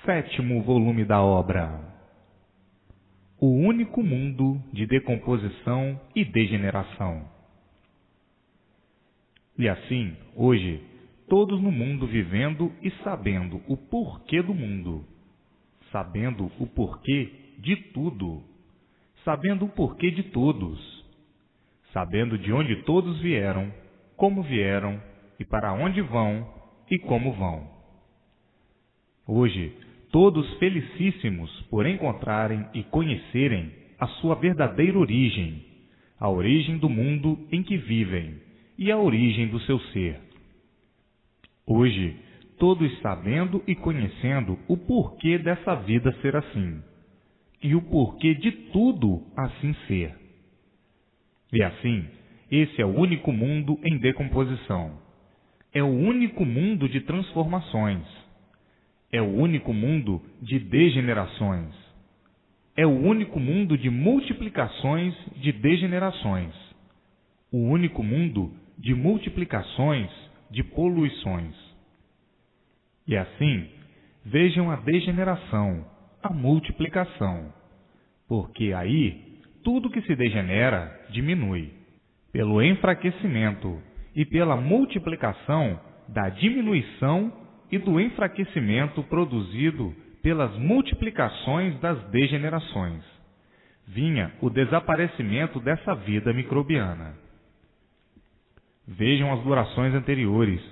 7º volume da obra. O único mundo de decomposição e degeneração. E assim, hoje, todos no mundo vivendo e sabendo o porquê do mundo, sabendo o porquê de tudo, sabendo o porquê de todos, sabendo de onde todos vieram, como vieram e para onde vão e como vão. Hoje, todos felicíssimos por encontrarem e conhecerem a sua verdadeira origem, a origem do mundo em que vivem e a origem do seu ser. Hoje, todos sabendo e conhecendo o porquê dessa vida ser assim, e o porquê de tudo assim ser. E assim, esse é o único mundo em decomposição. É o único mundo de transformações. É o único mundo de degenerações. É o único mundo de multiplicações de degenerações. O único mundo de multiplicações de poluições. E assim, vejam a degeneração, a multiplicação, porque aí tudo que se degenera diminui, pelo enfraquecimento e pela multiplicação da diminuição e do enfraquecimento produzido pelas multiplicações das degenerações. Vinha o desaparecimento dessa vida microbiana. Vejam as durações anteriores,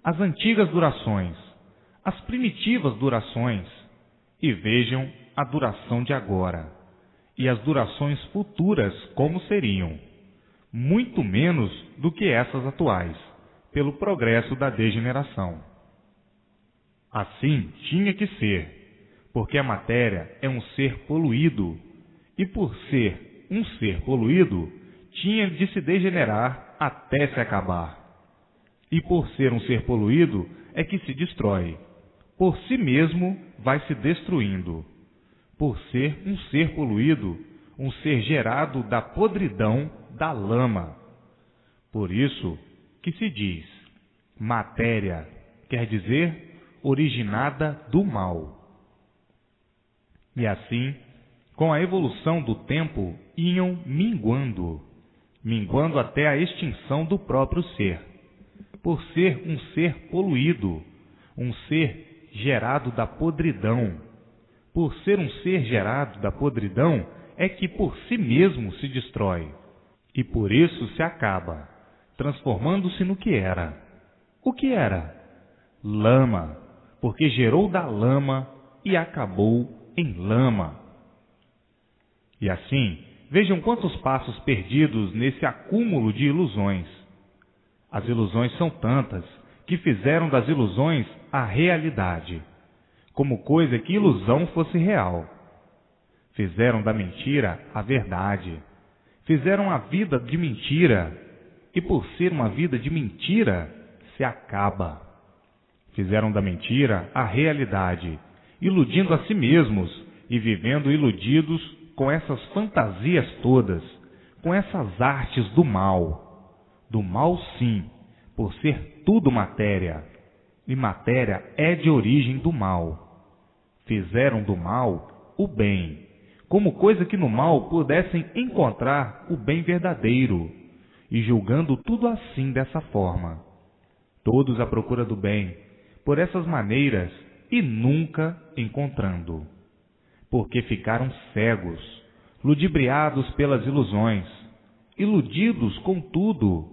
as antigas durações, as primitivas durações, e vejam a duração de agora, e as durações futuras como seriam, muito menos do que essas atuais, pelo progresso da degeneração. Assim tinha que ser, porque a matéria é um ser poluído, e por ser um ser poluído, tinha de se degenerar até se acabar. E por ser um ser poluído é que se destrói. Por si mesmo vai se destruindo. Por ser um ser poluído, um ser gerado da podridão da lama. Por isso que se diz, matéria, quer dizer, originada do mal. E assim, com a evolução do tempo, iam minguando até a extinção do próprio ser, por ser um ser poluído, um ser gerado da podridão. Por ser um ser gerado da podridão, é que por si mesmo se destrói, e por isso se acaba, transformando-se no que era. O que era? Lama, porque gerou da lama e acabou em lama. E assim, vejam quantos passos perdidos nesse acúmulo de ilusões. As ilusões são tantas que fizeram das ilusões a realidade, como coisa que ilusão fosse real. Fizeram da mentira a verdade. Fizeram a vida de mentira, e por ser uma vida de mentira, se acaba. Fizeram da mentira a realidade, iludindo a si mesmos e vivendo iludidos com essas fantasias todas, com essas artes do mal. Do mal, sim, por ser tudo matéria, e matéria é de origem do mal. Fizeram do mal o bem, como coisa que no mal pudessem encontrar o bem verdadeiro, e julgando tudo assim dessa forma. Todos à procura do bem, por essas maneiras, e nunca encontrando. Porque ficaram cegos, ludibriados pelas ilusões, iludidos com tudo,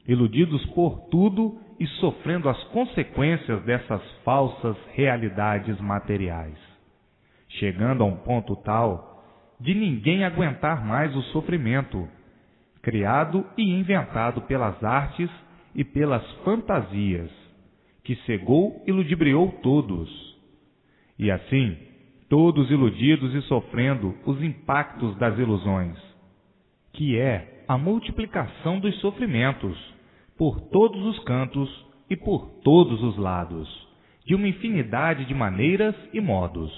iludidos por tudo e sofrendo as consequências dessas falsas realidades materiais, chegando a um ponto tal de ninguém aguentar mais o sofrimento, criado e inventado pelas artes e pelas fantasias, que cegou e ludibriou todos. E assim, todos iludidos e sofrendo os impactos das ilusões, que é a multiplicação dos sofrimentos, por todos os cantos e por todos os lados, de uma infinidade de maneiras e modos.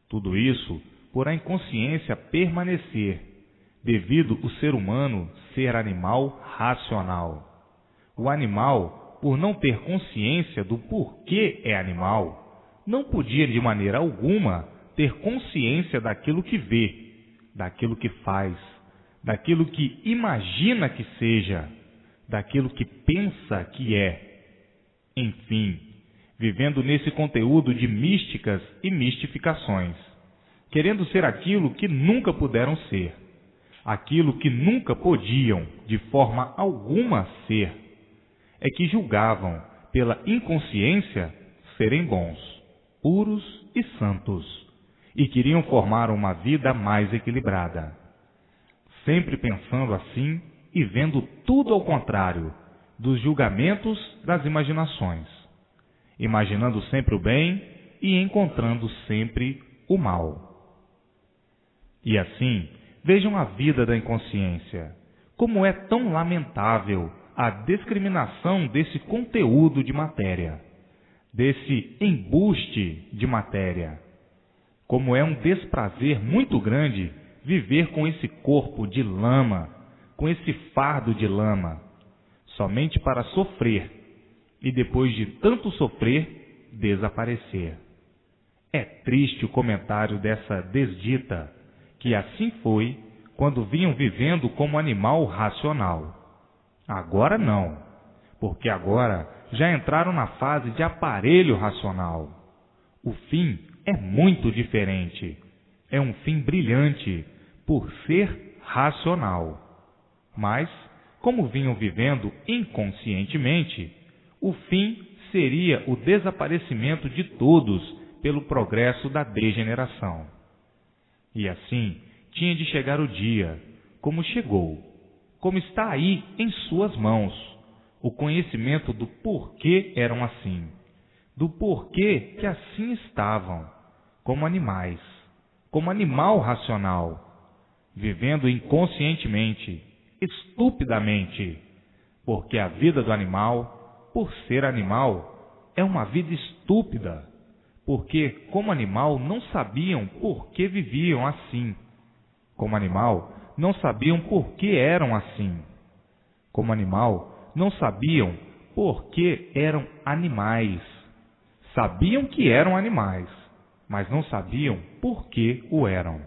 Tudo isso por a inconsciência permanecer, devido o ser humano ser animal racional. O animal, por não ter consciência do porquê é animal, não podia de maneira alguma ter consciência daquilo que vê, daquilo que faz, daquilo que imagina que seja, daquilo que pensa que é. Enfim, vivendo nesse conteúdo de místicas e mistificações, querendo ser aquilo que nunca puderam ser, aquilo que nunca podiam, de forma alguma, ser, é que julgavam, pela inconsciência, serem bons, puros e santos, e queriam formar uma vida mais equilibrada, sempre pensando assim e vendo tudo ao contrário dos julgamentos das imaginações, imaginando sempre o bem e encontrando sempre o mal. E assim, vejam a vida da inconsciência, como é tão lamentável a discriminação desse conteúdo de matéria, desse embuste de matéria. Como é um desprazer muito grande viver com esse corpo de lama, com esse fardo de lama, somente para sofrer e depois de tanto sofrer, desaparecer. É triste o comentário dessa desdita, que assim foi quando vinham vivendo como animal racional. Agora não, porque agora já entraram na fase de aparelho racional. O fim é muito diferente. É um fim brilhante, por ser racional. Mas, como vinham vivendo inconscientemente, o fim seria o desaparecimento de todos pelo progresso da degeneração. E assim, tinha de chegar o dia, como chegou, como está aí em suas mãos, o conhecimento do porquê eram assim, do porquê que assim estavam, como animais, como animal racional, vivendo inconscientemente, estupidamente, porque a vida do animal, por ser animal, é uma vida estúpida, porque, como animal, não sabiam por que viviam assim. Como animal, não sabiam por que eram assim. Como animal, não sabiam por que eram animais. Sabiam que eram animais, mas não sabiam por que o eram.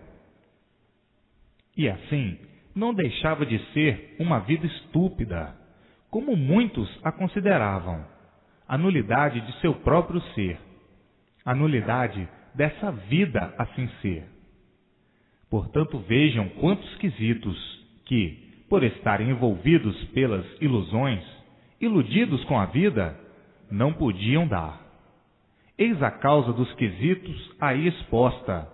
E assim, não deixava de ser uma vida estúpida, como muitos a consideravam, a nulidade de seu próprio ser, a nulidade dessa vida assim ser. Portanto, vejam quantos quesitos que, por estarem envolvidos pelas ilusões, iludidos com a vida, não podiam dar. Eis a causa dos quesitos aí exposta,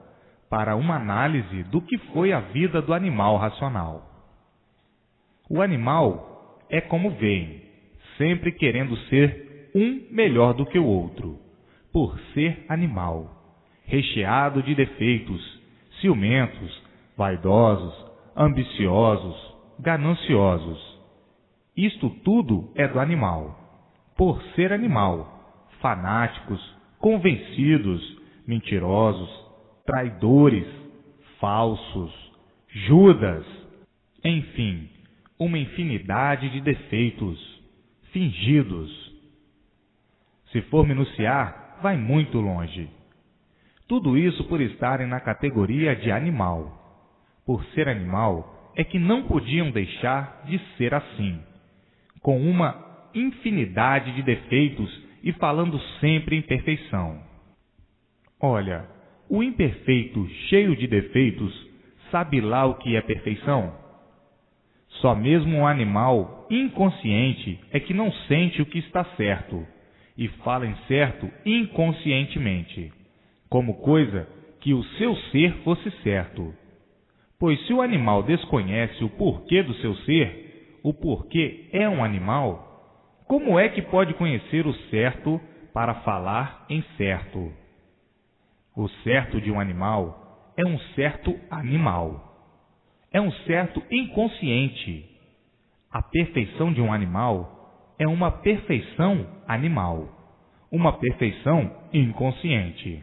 para uma análise do que foi a vida do animal racional. O animal é como veem, sempre querendo ser um melhor do que o outro, por ser animal, recheado de defeitos, ciumentos, vaidosos, ambiciosos, gananciosos. Isto tudo é do animal, por ser animal, fanáticos, convencidos, mentirosos, traidores, falsos, Judas, enfim, uma infinidade de defeitos, fingidos. Se for minuciar, vai muito longe. Tudo isso por estarem na categoria de animal. Por ser animal, é que não podiam deixar de ser assim, com uma infinidade de defeitos e falando sempre em perfeição. Olha, o imperfeito cheio de defeitos sabe lá o que é perfeição? Só mesmo um animal inconsciente é que não sente o que está certo e fala em certo inconscientemente, como coisa que o seu ser fosse certo. Pois se o animal desconhece o porquê do seu ser, o porquê é um animal, como é que pode conhecer o certo para falar em certo? O certo de um animal é um certo animal. É um certo inconsciente. A perfeição de um animal é uma perfeição animal, uma perfeição inconsciente.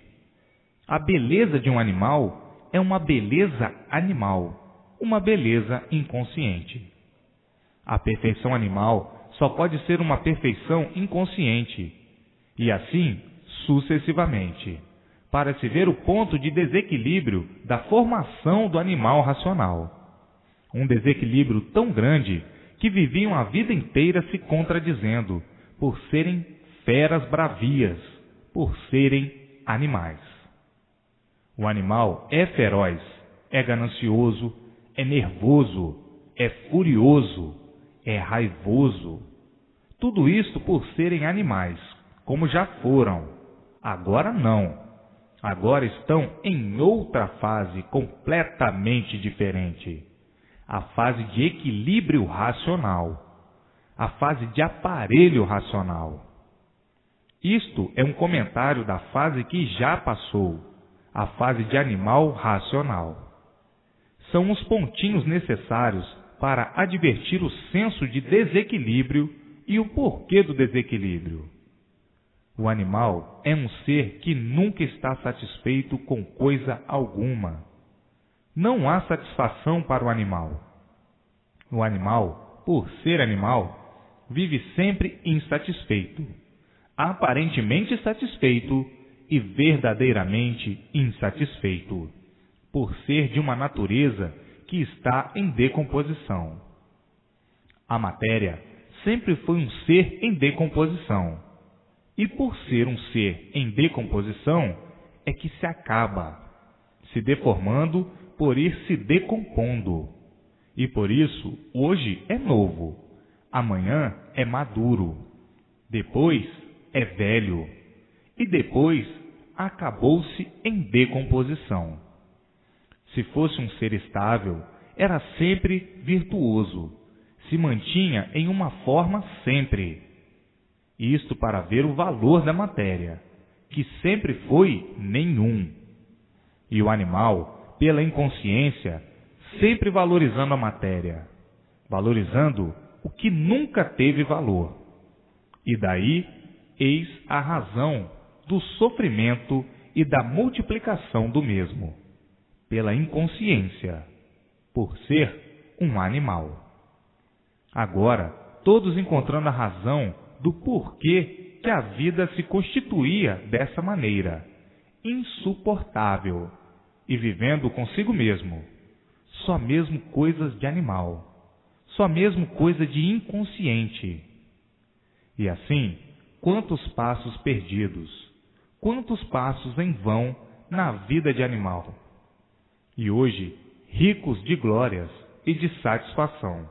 A beleza de um animal é uma beleza animal, uma beleza inconsciente. A perfeição animal só pode ser uma perfeição inconsciente, e assim sucessivamente, para se ver o ponto de desequilíbrio da formação do animal racional. Um desequilíbrio tão grande que viviam a vida inteira se contradizendo, por serem feras bravias, por serem animais. O animal é feroz, é ganancioso, é nervoso, é furioso, é raivoso. Tudo isto por serem animais, como já foram. Agora não. Agora estão em outra fase completamente diferente. A fase de equilíbrio racional. A fase de aparelho racional. Isto é um comentário da fase que já passou, a fase de animal racional. São os pontinhos necessários para advertir o senso de desequilíbrio e o porquê do desequilíbrio. O animal é um ser que nunca está satisfeito com coisa alguma. Não há satisfação para o animal. O animal, por ser animal, vive sempre insatisfeito, aparentemente satisfeito e verdadeiramente insatisfeito, por ser de uma natureza que está em decomposição. A matéria sempre foi um ser em decomposição, e por ser um ser em decomposição é que se acaba, se deformando por ir se decompondo. E por isso, hoje é novo, amanhã é maduro, depois é velho, e depois acabou-se em decomposição. Se fosse um ser estável, era sempre virtuoso, se mantinha em uma forma sempre. Isto para ver o valor da matéria, que sempre foi nenhum. E o animal, pela inconsciência, sempre valorizando a matéria, valorizando o que nunca teve valor. E daí, eis a razão do sofrimento e da multiplicação do mesmo, pela inconsciência, por ser um animal. Agora, todos encontrando a razão do porquê que a vida se constituía dessa maneira, insuportável, e vivendo consigo mesmo, só mesmo coisas de animal, só mesmo coisa de inconsciente. E assim, quantos passos perdidos, quantos passos em vão na vida de animal. E hoje, ricos de glórias e de satisfação,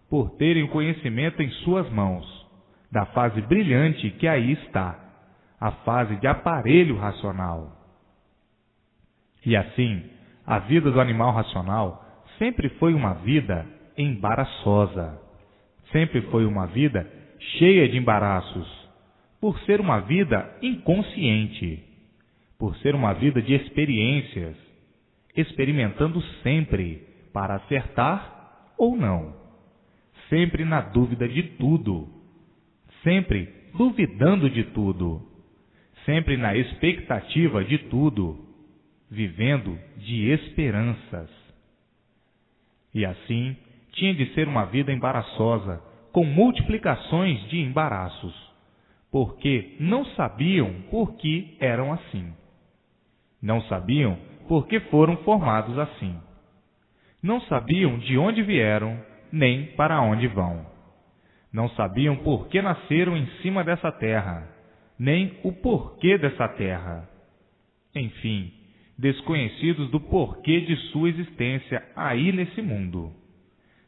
por terem o conhecimento em suas mãos, da fase brilhante que aí está, a fase de aparelho racional. E assim, a vida do animal racional sempre foi uma vida embaraçosa, sempre foi uma vida cheia de embaraços, por ser uma vida inconsciente, por ser uma vida de experiências, experimentando sempre para acertar ou não, sempre na dúvida de tudo, sempre duvidando de tudo, sempre na expectativa de tudo, vivendo de esperanças. E assim, tinha de ser uma vida embaraçosa, com multiplicações de embaraços, porque não sabiam por que eram assim. Não sabiam por que foram formados assim. Não sabiam de onde vieram, nem para onde vão. Não sabiam por que nasceram em cima dessa terra, nem o porquê dessa terra. Enfim, desconhecidos do porquê de sua existência aí nesse mundo.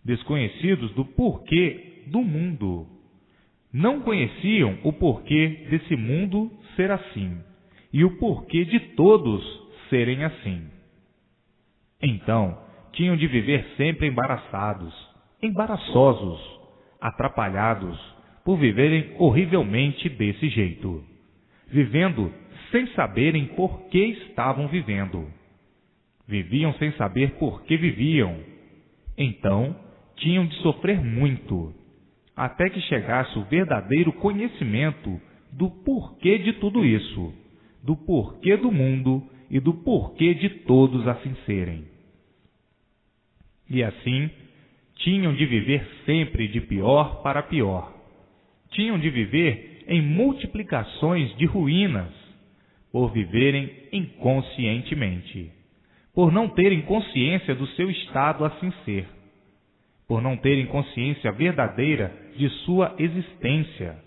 Desconhecidos do porquê do mundo. Não conheciam o porquê desse mundo ser assim, e o porquê de todos serem assim. Então, tinham de viver sempre embaraçados, embaraçosos, atrapalhados, por viverem horrivelmente desse jeito, vivendo sem saberem por que estavam vivendo. Viviam sem saber por que viviam. Então, tinham de sofrer muito, até que chegasse o verdadeiro conhecimento do porquê de tudo isso, do porquê do mundo e do porquê de todos assim serem. E assim, tinham de viver sempre de pior para pior. Tinham de viver em multiplicações de ruínas, por viverem inconscientemente, por não terem consciência do seu estado assim ser, por não terem consciência verdadeira de sua existência,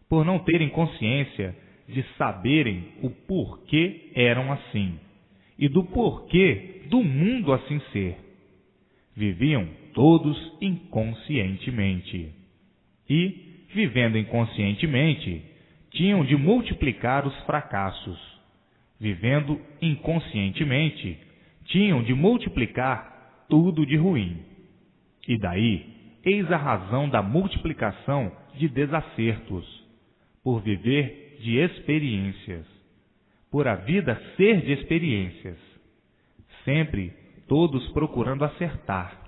por não terem consciência de saberem o porquê eram assim e do porquê do mundo assim ser. Viviam todos inconscientemente e, vivendo inconscientemente, tinham de multiplicar os fracassos. Vivendo inconscientemente, tinham de multiplicar tudo de ruim. E daí, eis a razão da multiplicação de desacertos, por viver de experiências, por a vida ser de experiências, sempre todos procurando acertar,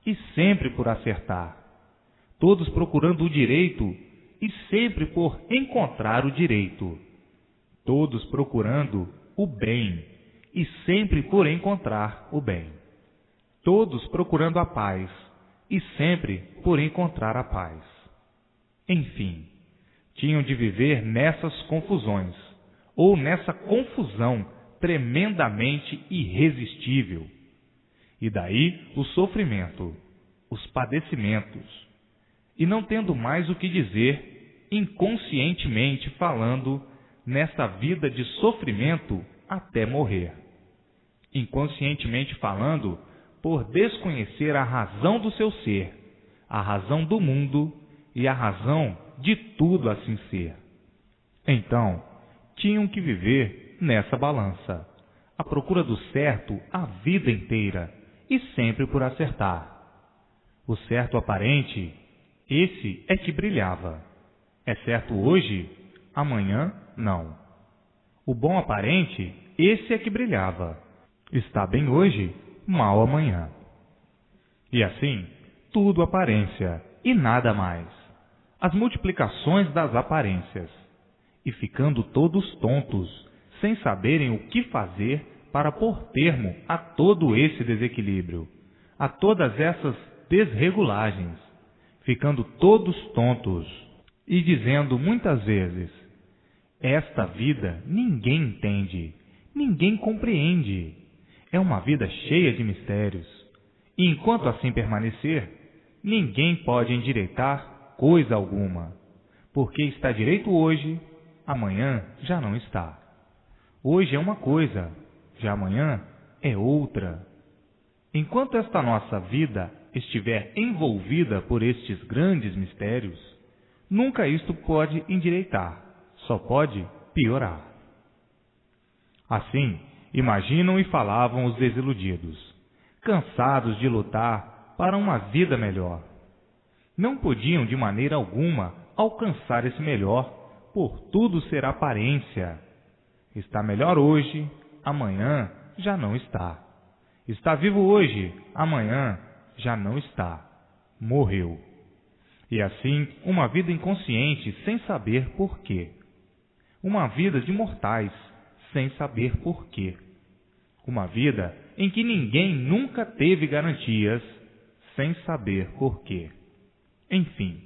e sempre por acertar, todos procurando o direito e sempre por encontrar o direito, todos procurando o bem e sempre por encontrar o bem, todos procurando a paz e sempre por encontrar a paz. Enfim, tinham de viver nessas confusões, ou nessa confusão tremendamente irresistível. E daí o sofrimento, os padecimentos, e não tendo mais o que dizer, inconscientemente falando, nesta vida de sofrimento até morrer. Inconscientemente falando, por desconhecer a razão do seu ser, a razão do mundo e a razão de tudo assim ser. Então, tinham que viver nessa balança, à procura do certo a vida inteira e sempre por acertar. O certo aparente, esse é que brilhava. É certo hoje, amanhã não. O bom aparente, esse é que brilhava. Está bem hoje, mal amanhã. E assim, tudo aparência e nada mais. As multiplicações das aparências. E ficando todos tontos, sem saberem o que fazer para pôr termo a todo esse desequilíbrio, a todas essas desregulagens, ficando todos tontos e dizendo muitas vezes: esta vida ninguém entende, ninguém compreende, é uma vida cheia de mistérios, e enquanto assim permanecer, ninguém pode endireitar coisa alguma, porque está direito hoje, amanhã já não está. Hoje é uma coisa, já amanhã é outra. Enquanto esta nossa vida estiver envolvida por estes grandes mistérios, nunca isto pode endireitar, só pode piorar. Assim, imaginam e falavam os desiludidos, cansados de lutar para uma vida melhor. Não podiam de maneira alguma alcançar esse melhor, por tudo ser aparência. Está melhor hoje, amanhã já não está. Está vivo hoje, amanhã já não está. Morreu. E assim, uma vida inconsciente sem saber porquê. Uma vida de mortais sem saber porquê. Uma vida em que ninguém nunca teve garantias sem saber porquê. Enfim,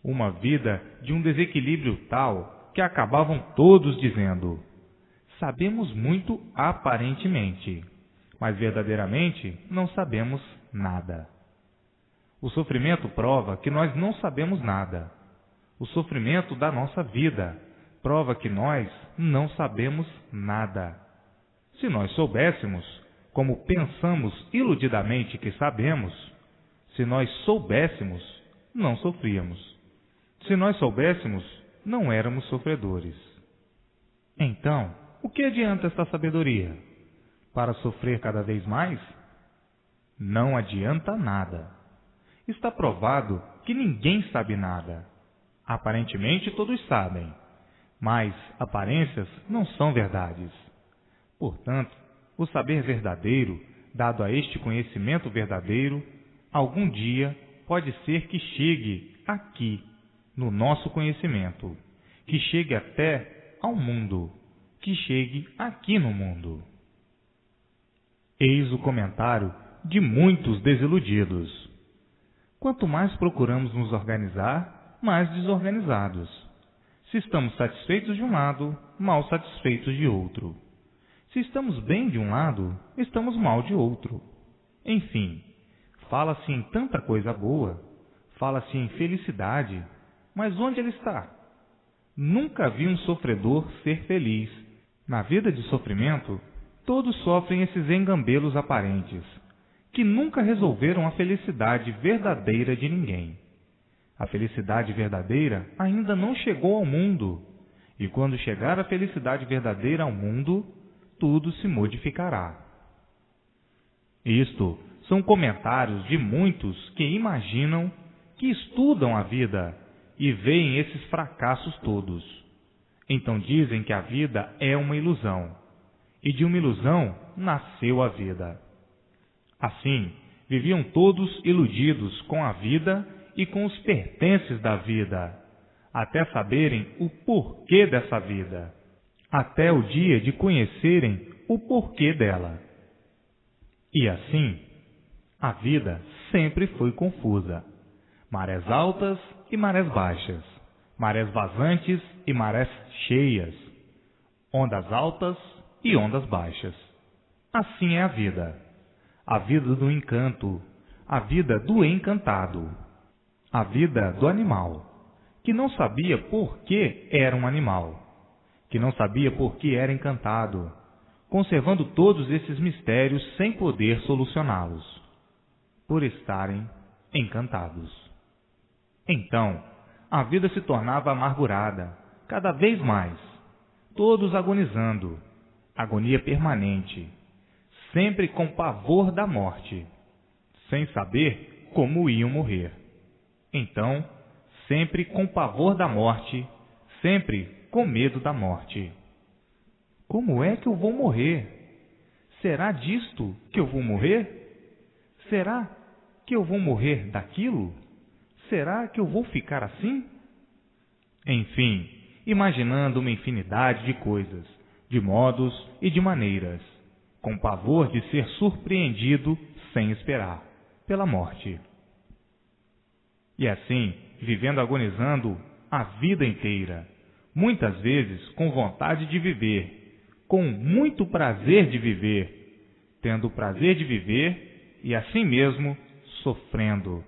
uma vida de um desequilíbrio tal que acabavam todos dizendo: sabemos muito aparentemente, mas verdadeiramente não sabemos nada. O sofrimento prova que nós não sabemos nada. O sofrimento da nossa vida prova que nós não sabemos nada. Se nós soubéssemos, como pensamos iludidamente que sabemos, se nós soubéssemos, não sofríamos. Se nós soubéssemos, não éramos sofredores. Então, o que adianta esta sabedoria? Para sofrer cada vez mais? Não adianta nada. Está provado que ninguém sabe nada. Aparentemente todos sabem, mas aparências não são verdades. Portanto, o saber verdadeiro, dado a este conhecimento verdadeiro, algum dia pode ser que chegue aqui, no nosso conhecimento, que chegue até ao mundo, que chegue aqui no mundo. Eis o comentário de muitos desiludidos. Quanto mais procuramos nos organizar, mais desorganizados. Se estamos satisfeitos de um lado, mal satisfeitos de outro. Se estamos bem de um lado, estamos mal de outro. Enfim, fala-se em tanta coisa boa, fala-se em felicidade, mas onde ela está? Nunca vi um sofredor ser feliz. Na vida de sofrimento, todos sofrem esses engambelos aparentes, que nunca resolveram a felicidade verdadeira de ninguém. A felicidade verdadeira ainda não chegou ao mundo, e quando chegar a felicidade verdadeira ao mundo, tudo se modificará. Isto são comentários de muitos que imaginam, que estudam a vida e veem esses fracassos todos. Então dizem que a vida é uma ilusão, e de uma ilusão nasceu a vida. Assim, viviam todos iludidos com a vida e com os pertences da vida, até saberem o porquê dessa vida, até o dia de conhecerem o porquê dela. E assim, a vida sempre foi confusa. Marés altas e marés baixas, marés vazantes e marés cheias, ondas altas e ondas baixas. Assim é a vida do encanto, a vida do encantado, a vida do animal, que não sabia por que era um animal, que não sabia por que era encantado, conservando todos esses mistérios sem poder solucioná-los, por estarem encantados. Então, a vida se tornava amargurada, cada vez mais, todos agonizando, agonia permanente, sempre com pavor da morte, sem saber como iam morrer. Então, sempre com pavor da morte, sempre com medo da morte. Como é que eu vou morrer? Será disto que eu vou morrer? Será que eu vou morrer daquilo? Será que eu vou ficar assim? Enfim, imaginando uma infinidade de coisas, de modos e de maneiras, com pavor de ser surpreendido sem esperar, pela morte. E assim, vivendo agonizando a vida inteira, muitas vezes com vontade de viver, com muito prazer de viver, tendo o prazer de viver e assim mesmo sofrendo,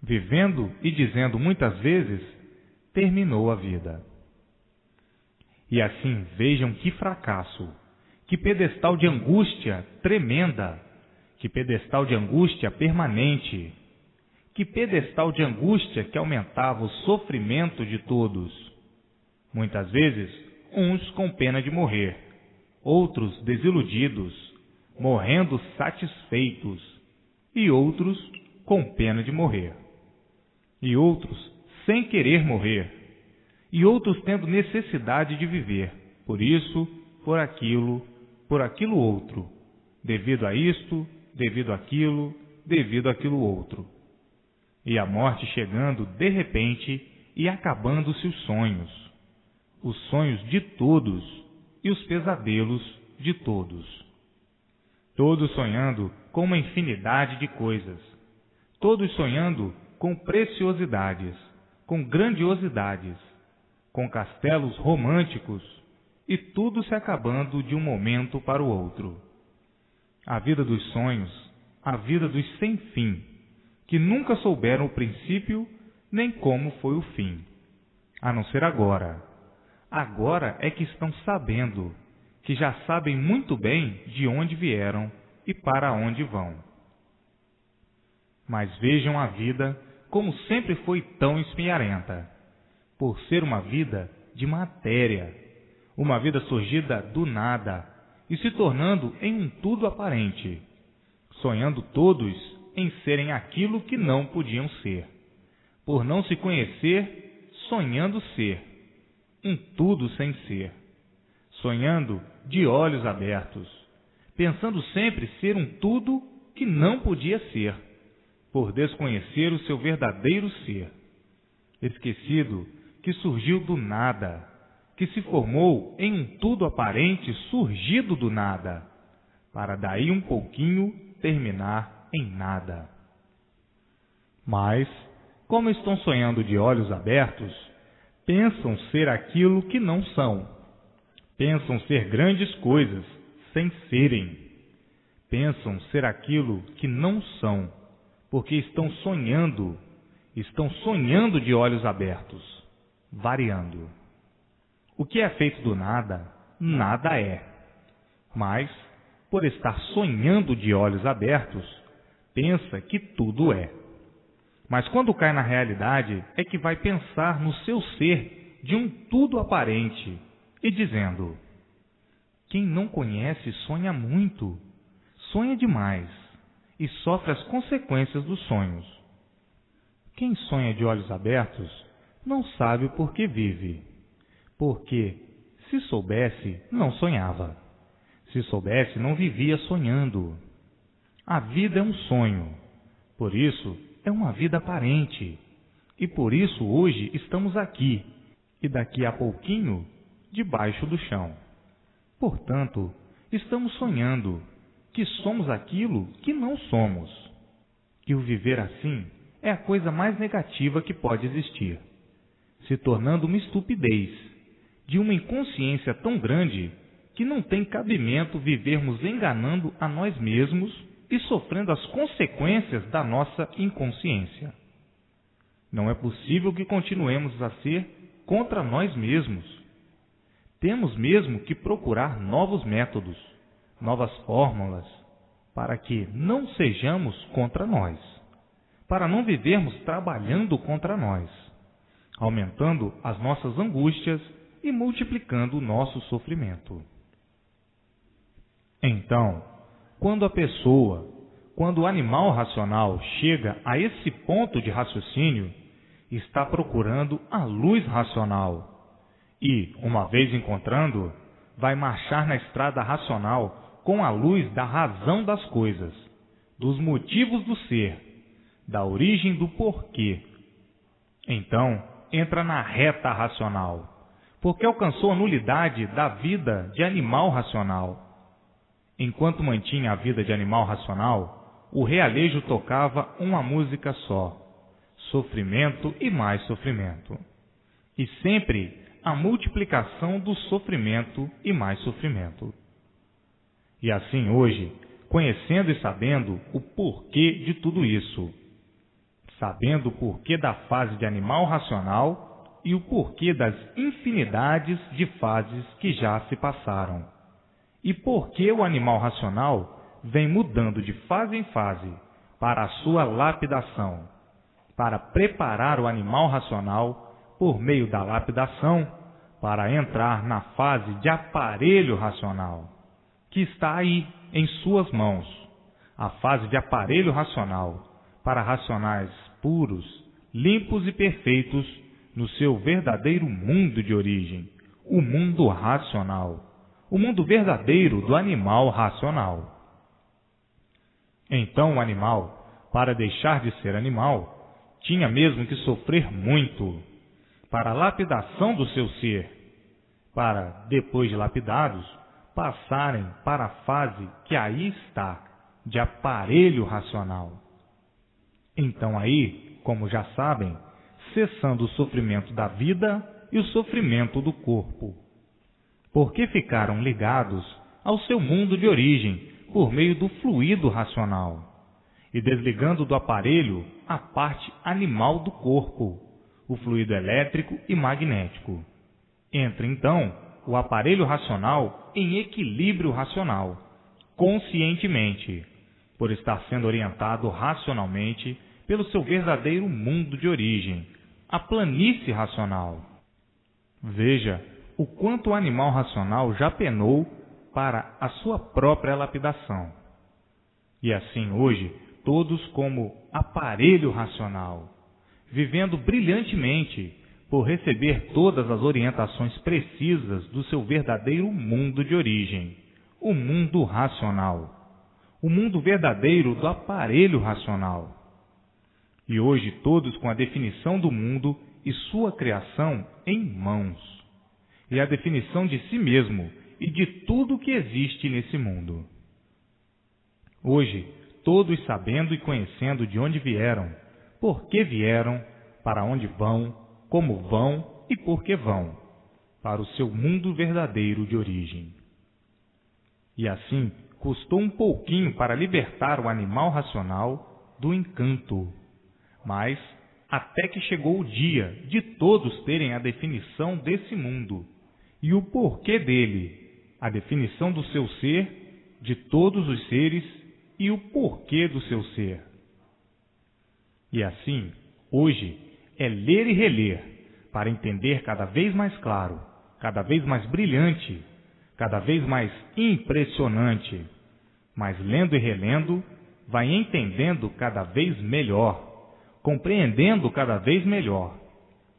vivendo e dizendo muitas vezes, terminou a vida. E assim vejam que fracasso, que pedestal de angústia tremenda, que pedestal de angústia permanente, que pedestal de angústia que aumentava o sofrimento de todos. Muitas vezes, uns com pena de morrer, outros desiludidos, morrendo satisfeitos, e outros com pena de morrer, e outros sem querer morrer, e outros tendo necessidade de viver, por isso, por aquilo outro, devido a isto, devido àquilo outro. E a morte chegando de repente e acabando-se os sonhos de todos e os pesadelos de todos. Todos sonhando com uma infinidade de coisas, todos sonhando com preciosidades, com grandiosidades, com castelos românticos, e tudo se acabando de um momento para o outro. A vida dos sonhos, a vida dos sem fim, que nunca souberam o princípio nem como foi o fim, a não ser agora. Agora é que estão sabendo, que já sabem muito bem de onde vieram e para onde vão. Mas vejam a vida como sempre foi tão espinharenta, por ser uma vida de matéria, uma vida surgida do nada e se tornando em um tudo aparente, sonhando todos em serem aquilo que não podiam ser, por não se conhecer, sonhando ser, um tudo sem ser, sonhando de olhos abertos, pensando sempre ser um tudo que não podia ser, por desconhecer o seu verdadeiro ser, esquecido que surgiu do nada, que se formou em um tudo aparente surgido do nada, para daí um pouquinho terminar em nada. Mas, como estão sonhando de olhos abertos, Pensam ser aquilo que não são. Pensam ser grandes coisas, sem serem. Pensam ser aquilo que não são, porque estão sonhando de olhos abertos, variando. O que é feito do nada, nada é. Mas, por estar sonhando de olhos abertos, pensa que tudo é. Mas quando cai na realidade, é que vai pensar no seu ser de um tudo aparente e dizendo: quem não conhece sonha muito, sonha demais e sofre as consequências dos sonhos. Quem sonha de olhos abertos não sabe por que vive, porque, se soubesse, não sonhava. Se soubesse, não vivia sonhando. A vida é um sonho, por isso é uma vida aparente. E por isso hoje estamos aqui, e daqui a pouquinho, debaixo do chão. Portanto, estamos sonhando que somos aquilo que não somos. Que o viver assim é a coisa mais negativa que pode existir, se tornando uma estupidez, de uma inconsciência tão grande que não tem cabimento vivermos enganando a nós mesmos e sofrendo as consequências da nossa inconsciência. Não é possível que continuemos a ser contra nós mesmos. Temos mesmo que procurar novos métodos, novas fórmulas, para que não sejamos contra nós, para não vivermos trabalhando contra nós, aumentando as nossas angústias e multiplicando o nosso sofrimento. Então, quando o animal racional chega a esse ponto de raciocínio, está procurando a luz racional e, uma vez encontrando, vai marchar na estrada racional com a luz da razão das coisas, dos motivos do ser, da origem do porquê. Então, entra na reta racional, porque alcançou a nulidade da vida de animal racional. Enquanto mantinha a vida de animal racional, o realejo tocava uma música só: sofrimento e mais sofrimento. E sempre a multiplicação do sofrimento e mais sofrimento. E assim hoje, conhecendo e sabendo o porquê de tudo isso, sabendo o porquê da fase de animal racional e o porquê das infinidades de fases que já se passaram, e porquê o animal racional vem mudando de fase em fase para a sua lapidação, para preparar o animal racional, por meio da lapidação, para entrar na fase de aparelho racional, que está aí em suas mãos, a fase de aparelho racional, para racionais puros, limpos e perfeitos no seu verdadeiro mundo de origem, o mundo racional, o mundo verdadeiro do animal racional. Então o animal, para deixar de ser animal, tinha mesmo que sofrer muito, para a lapidação do seu ser, para, depois de lapidados, passarem para a fase que aí está, de aparelho racional. Então aí, como já sabem, cessando o sofrimento da vida e o sofrimento do corpo, porque ficaram ligados ao seu mundo de origem por meio do fluido racional, e desligando do aparelho a parte animal do corpo, o fluido elétrico e magnético. Entra então o aparelho racional em equilíbrio racional, conscientemente, por estar sendo orientado racionalmente pelo seu verdadeiro mundo de origem, a planície racional. Veja o quanto o animal racional já penou para a sua própria lapidação. E assim hoje, todos como aparelho racional, vivendo brilhantemente por receber todas as orientações precisas do seu verdadeiro mundo de origem, o mundo racional, o mundo verdadeiro do aparelho racional. E hoje todos com a definição do mundo e sua criação em mãos, e a definição de si mesmo e de tudo que existe nesse mundo. Hoje, todos sabendo e conhecendo de onde vieram, por que vieram, para onde vão e porque vão para o seu mundo verdadeiro de origem. E assim custou um pouquinho para libertar o animal racional do encanto, mas até que chegou o dia de todos terem a definição desse mundo e o porquê dele, a definição do seu ser, de todos os seres e o porquê do seu ser. E assim, hoje, é ler e reler para entender cada vez mais claro, cada vez mais brilhante, cada vez mais impressionante. Mas lendo e relendo, vai entendendo cada vez melhor, compreendendo cada vez melhor,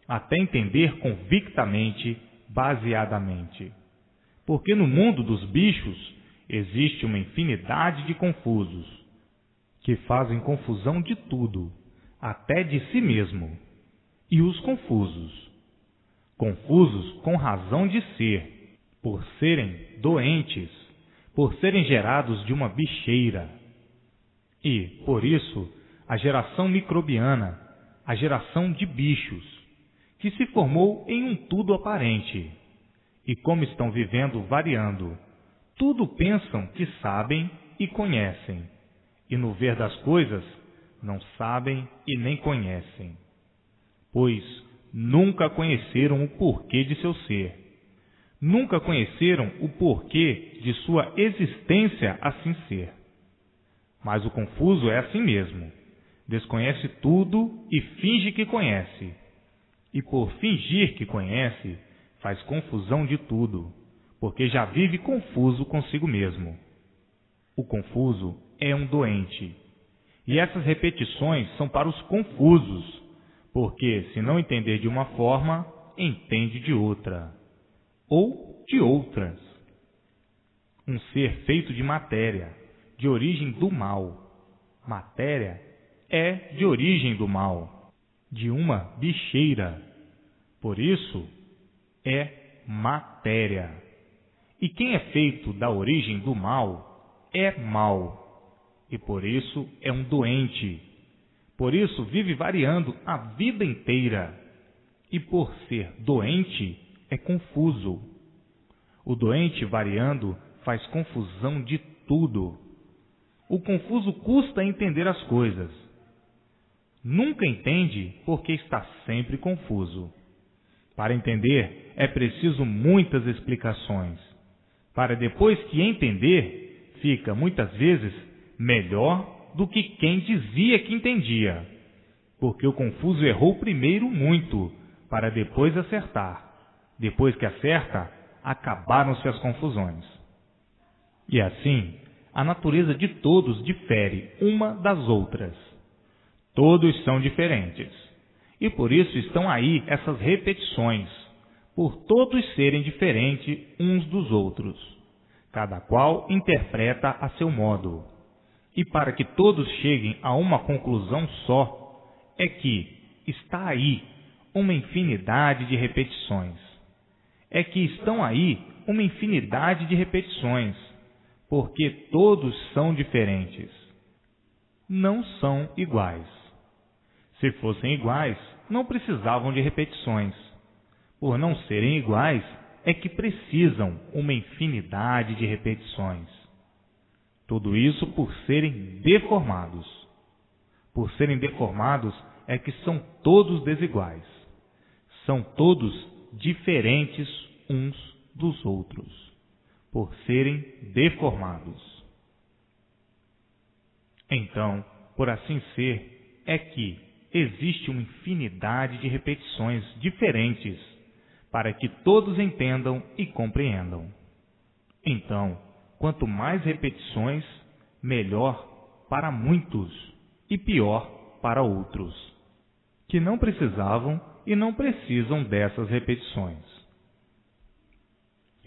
até entender convictamente, baseadamente. Porque no mundo dos bichos existe uma infinidade de confusos, que fazem confusão de tudo, até de si mesmo. E os confusos com razão de ser, por serem doentes, por serem gerados de uma bicheira. E, por isso, a geração microbiana, a geração de bichos, que se formou em um tudo aparente. E como estão vivendo variando, tudo pensam que sabem e conhecem, e no ver das coisas não sabem e nem conhecem, pois nunca conheceram o porquê de seu ser, nunca conheceram o porquê de sua existência assim ser. Mas o confuso é assim mesmo, desconhece tudo e finge que conhece, e por fingir que conhece, faz confusão de tudo, porque já vive confuso consigo mesmo. O confuso é um doente, e essas repetições são para os confusos, porque se não entender de uma forma, entende de outra, ou de outras. Um ser feito de matéria, de origem do mal. Matéria é de origem do mal, de uma bicheira. Por isso, é matéria. E quem é feito da origem do mal é mal, e por isso é um doente. Por isso vive variando a vida inteira, e por ser doente é confuso. O doente variando faz confusão de tudo. O confuso custa entender as coisas. Nunca entende porque está sempre confuso. Para entender é preciso muitas explicações. Para depois que entender, fica muitas vezes melhor do que quem dizia que entendia, porque o confuso errou primeiro muito, para depois acertar. Depois que acerta, acabaram-se as confusões. E assim, a natureza de todos difere uma das outras. Todos são diferentes, e por isso estão aí essas repetições, por todos serem diferentes uns dos outros. Cada qual interpreta a seu modo. E para que todos cheguem a uma conclusão só, é que está aí uma infinidade de repetições. É que estão aí uma infinidade de repetições, porque todos são diferentes. Não são iguais. Se fossem iguais, não precisavam de repetições. Por não serem iguais, é que precisam uma infinidade de repetições. Tudo isso por serem deformados. Por serem deformados é que são todos desiguais. São todos diferentes uns dos outros, por serem deformados. Então, por assim ser, é que existe uma infinidade de repetições diferentes, para que todos entendam e compreendam. Então, quanto mais repetições, melhor para muitos e pior para outros, que não precisavam e não precisam dessas repetições.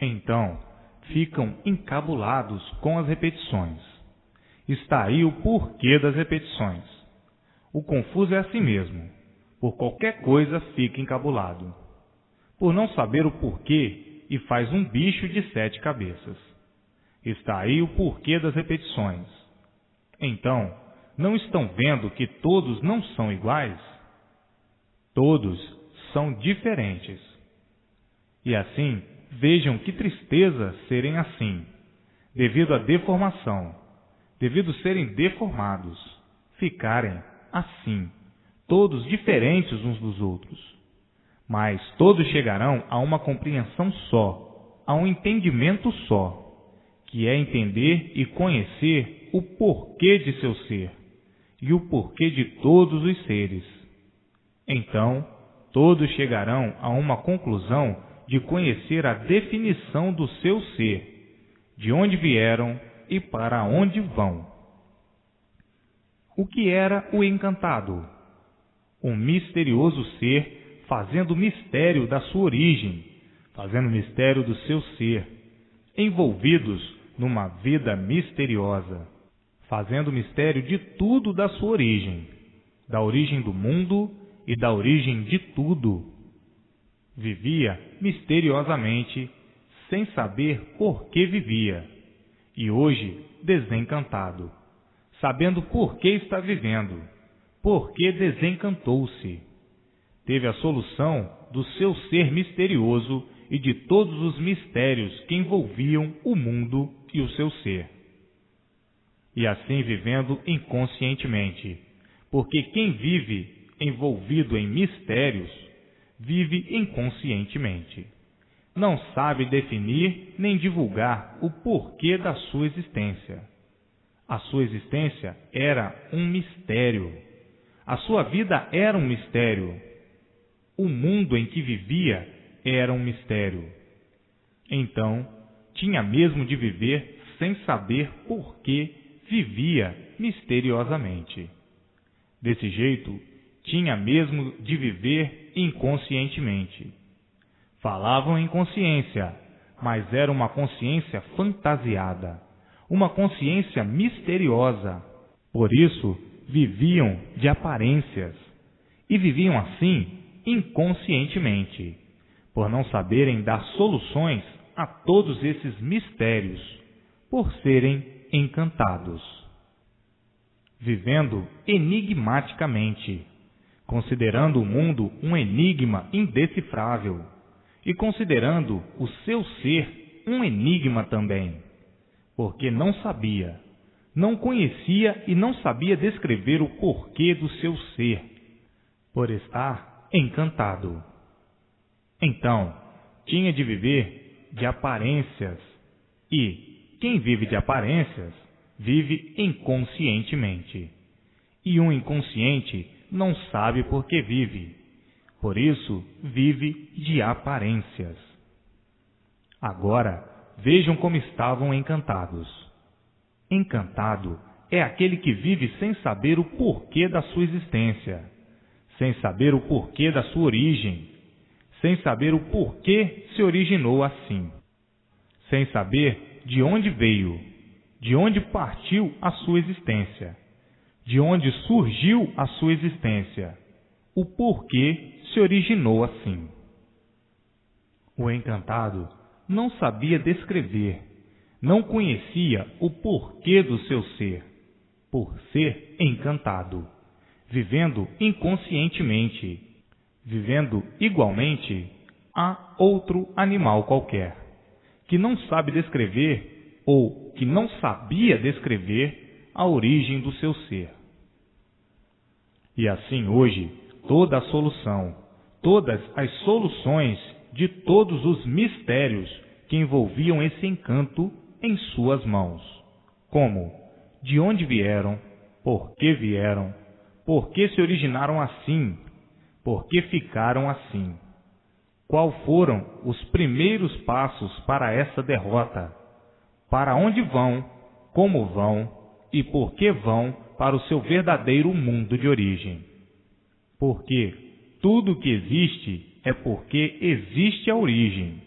Então, ficam encabulados com as repetições. Está aí o porquê das repetições. O confuso é assim mesmo. Por qualquer coisa fica encabulado. Por não saber o porquê e faz um bicho de 7 cabeças. Está aí o porquê das repetições. Então, não estão vendo que todos não são iguais? Todos são diferentes. E assim, vejam que tristeza serem assim, devido à deformação, devido serem deformados, ficarem assim, todos diferentes uns dos outros. Mas todos chegarão a uma compreensão só, a um entendimento só, que é entender e conhecer o porquê de seu ser e o porquê de todos os seres. Então, todos chegarão a uma conclusão de conhecer a definição do seu ser, de onde vieram e para onde vão. O que era o encantado? Um misterioso ser fazendo mistério da sua origem, fazendo mistério do seu ser, envolvidos numa vida misteriosa, fazendo mistério de tudo da sua origem, da origem do mundo e da origem de tudo. Vivia misteriosamente, sem saber por que vivia, e hoje desencantado, sabendo por que está vivendo, por que desencantou-se. Teve a solução do seu ser misterioso e de todos os mistérios que envolviam o mundo e o seu ser. E assim vivendo inconscientemente, porque quem vive envolvido em mistérios, vive inconscientemente. Não sabe definir nem divulgar o porquê da sua existência. A sua existência era um mistério. A sua vida era um mistério. O mundo em que vivia era um mistério. Então, tinha mesmo de viver sem saber por que vivia misteriosamente. Desse jeito, tinha mesmo de viver inconscientemente. Falavam em consciência, mas era uma consciência fantasiada, uma consciência misteriosa. Por isso, viviam de aparências, e viviam assim inconscientemente, por não saberem dar soluções a todos esses mistérios, por serem encantados. Vivendo enigmaticamente, considerando o mundo um enigma indecifrável, e considerando o seu ser um enigma também, porque não sabia, não conhecia e não sabia descrever o porquê do seu ser, por estar encantado. Então, tinha de viver de aparências, e quem vive de aparências, vive inconscientemente. E um inconsciente não sabe por que vive, por isso vive de aparências. Agora, vejam como estavam encantados. Encantado é aquele que vive sem saber o porquê da sua existência, sem saber o porquê da sua origem, sem saber o porquê se originou assim, sem saber de onde veio, de onde partiu a sua existência, de onde surgiu a sua existência, o porquê se originou assim. O encantado não sabia descrever, não conhecia o porquê do seu ser, por ser encantado, vivendo inconscientemente, vivendo igualmente a outro animal qualquer, que não sabe descrever ou que não sabia descrever a origem do seu ser. E assim hoje, toda a solução, todas as soluções de todos os mistérios que envolviam esse encanto em suas mãos. Como? De onde vieram? Por que se originaram assim? Por que ficaram assim? Qual foram os primeiros passos para essa derrota? Para onde vão? Como vão? E por que vão para o seu verdadeiro mundo de origem? Porque tudo que existe é porque existe a origem.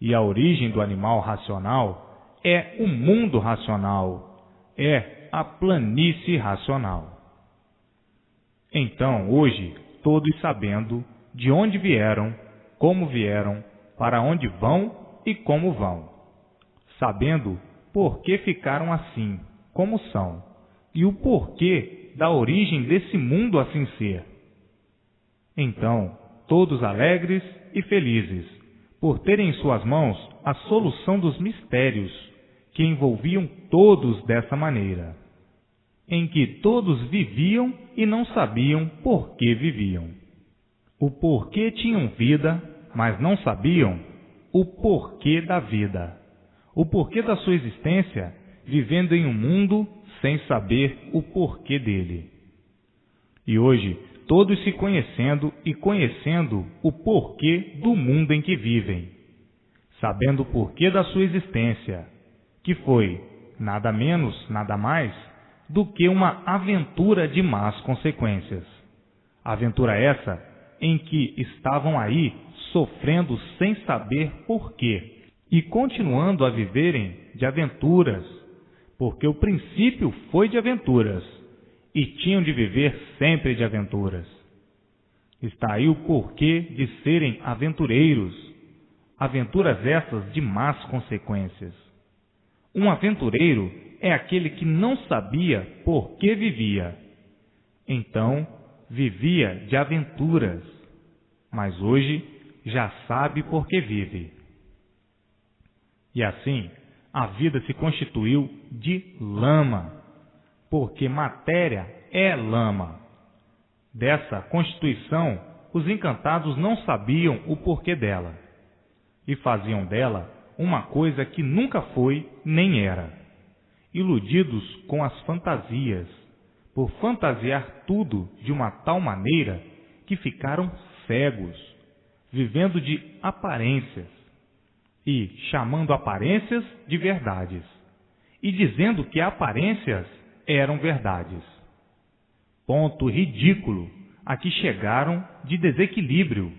E a origem do animal racional é o mundo racional, é a planície racional. Então, hoje, todos sabendo de onde vieram, como vieram, para onde vão e como vão, sabendo por que ficaram assim, como são, e o porquê da origem desse mundo assim ser. Então, todos alegres e felizes, por terem em suas mãos a solução dos mistérios que envolviam todos dessa maneira, em que todos viviam e não sabiam por que viviam. O porquê tinham vida, mas não sabiam o porquê da vida, o porquê da sua existência, vivendo em um mundo sem saber o porquê dele. E hoje, todos se conhecendo e conhecendo o porquê do mundo em que vivem, sabendo o porquê da sua existência, que foi nada menos, nada mais, do que uma aventura de más consequências. Aventura essa em que estavam aí sofrendo sem saber porquê e continuando a viverem de aventuras, porque o princípio foi de aventuras e tinham de viver sempre de aventuras. Está aí o porquê de serem aventureiros, aventuras essas de más consequências. Um aventureiro é aquele que não sabia por que vivia. Então, vivia de aventuras, mas hoje já sabe por que vive. E assim, a vida se constituiu de lama, porque matéria é lama. Dessa constituição, os encantados não sabiam o porquê dela, e faziam dela uma coisa que nunca foi nem era, iludidos com as fantasias, por fantasiar tudo de uma tal maneira que ficaram cegos, vivendo de aparências, e chamando aparências de verdades, e dizendo que aparências eram verdades. Ponto ridículo a que chegaram de desequilíbrio,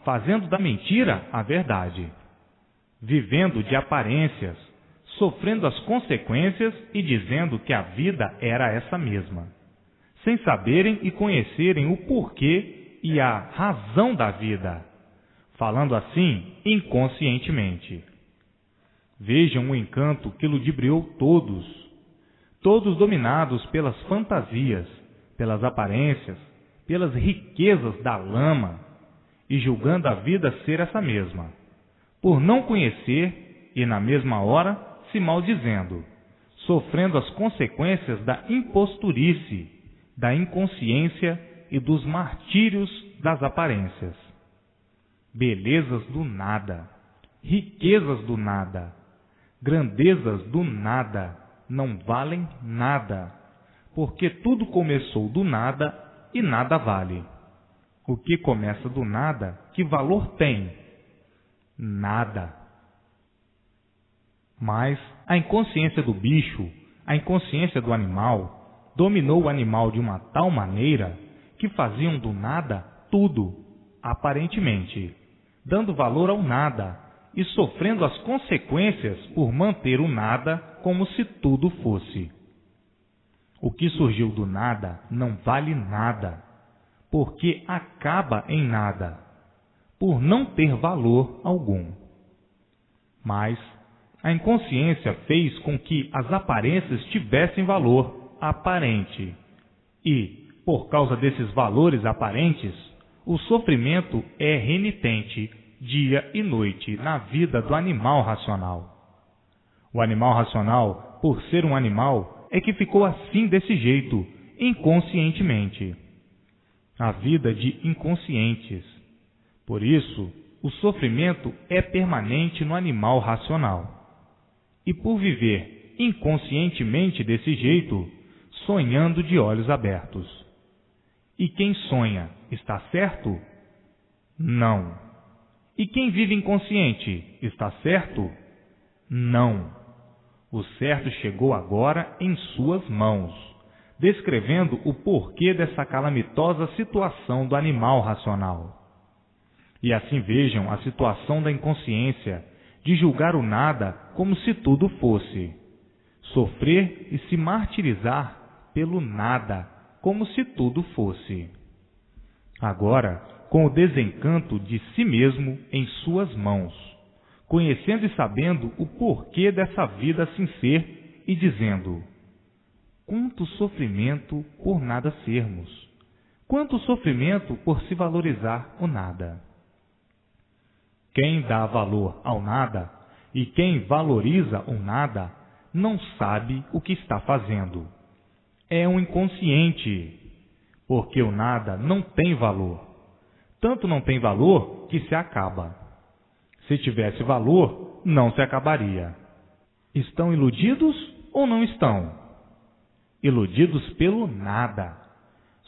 fazendo da mentira a verdade, vivendo de aparências, sofrendo as consequências e dizendo que a vida era essa mesma, sem saberem e conhecerem o porquê e a razão da vida, falando assim inconscientemente. Vejam o encanto que ludibriou todos, todos dominados pelas fantasias, pelas aparências, pelas riquezas da lama, e julgando a vida ser essa mesma, por não conhecer e na mesma hora se maldizendo, sofrendo as consequências da imposturice, da inconsciência e dos martírios das aparências. Belezas do nada, riquezas do nada, grandezas do nada não valem nada, porque tudo começou do nada e nada vale. O que começa do nada, que valor tem? Nada. Mas a inconsciência do bicho, a inconsciência do animal, dominou o animal de uma tal maneira que faziam do nada tudo, aparentemente, dando valor ao nada e sofrendo as consequências por manter o nada como se tudo fosse. O que surgiu do nada não vale nada, porque acaba em nada, por não ter valor algum. Mas a inconsciência fez com que as aparências tivessem valor aparente, e, por causa desses valores aparentes, o sofrimento é renitente dia e noite na vida do animal racional. O animal racional, por ser um animal, é que ficou assim desse jeito, inconscientemente. A vida de inconscientes. Por isso, o sofrimento é permanente no animal racional. E por viver inconscientemente desse jeito, sonhando de olhos abertos. E quem sonha está certo? Não. E quem vive inconsciente está certo? Não. O certo chegou agora em suas mãos, descrevendo o porquê dessa calamitosa situação do animal racional. E assim vejam a situação da inconsciência, de julgar o nada como se tudo fosse, sofrer e se martirizar pelo nada como se tudo fosse. Agora, com o desencanto de si mesmo em suas mãos, conhecendo e sabendo o porquê dessa vida assim ser e dizendo: quanto sofrimento por nada sermos, quanto sofrimento por se valorizar o nada. Quem dá valor ao nada e quem valoriza o nada não sabe o que está fazendo. É um inconsciente, porque o nada não tem valor. Tanto não tem valor que se acaba. Se tivesse valor, não se acabaria. Estão iludidos ou não estão? Iludidos pelo nada.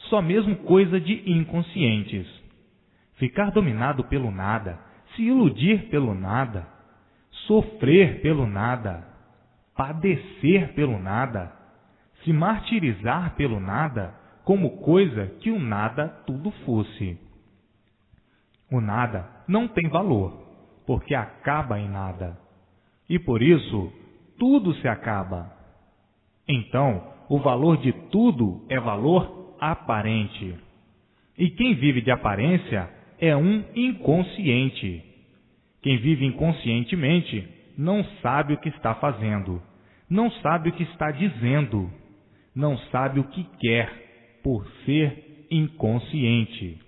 Só mesmo coisa de inconscientes. Ficar dominado pelo nada, se iludir pelo nada, sofrer pelo nada, padecer pelo nada, se martirizar pelo nada, como coisa que o nada tudo fosse. O nada não tem valor, porque acaba em nada. E por isso, tudo se acaba. Então, o valor de tudo é valor aparente. E quem vive de aparência é um inconsciente. Quem vive inconscientemente não sabe o que está fazendo, não sabe o que está dizendo, não sabe o que quer, por ser inconsciente.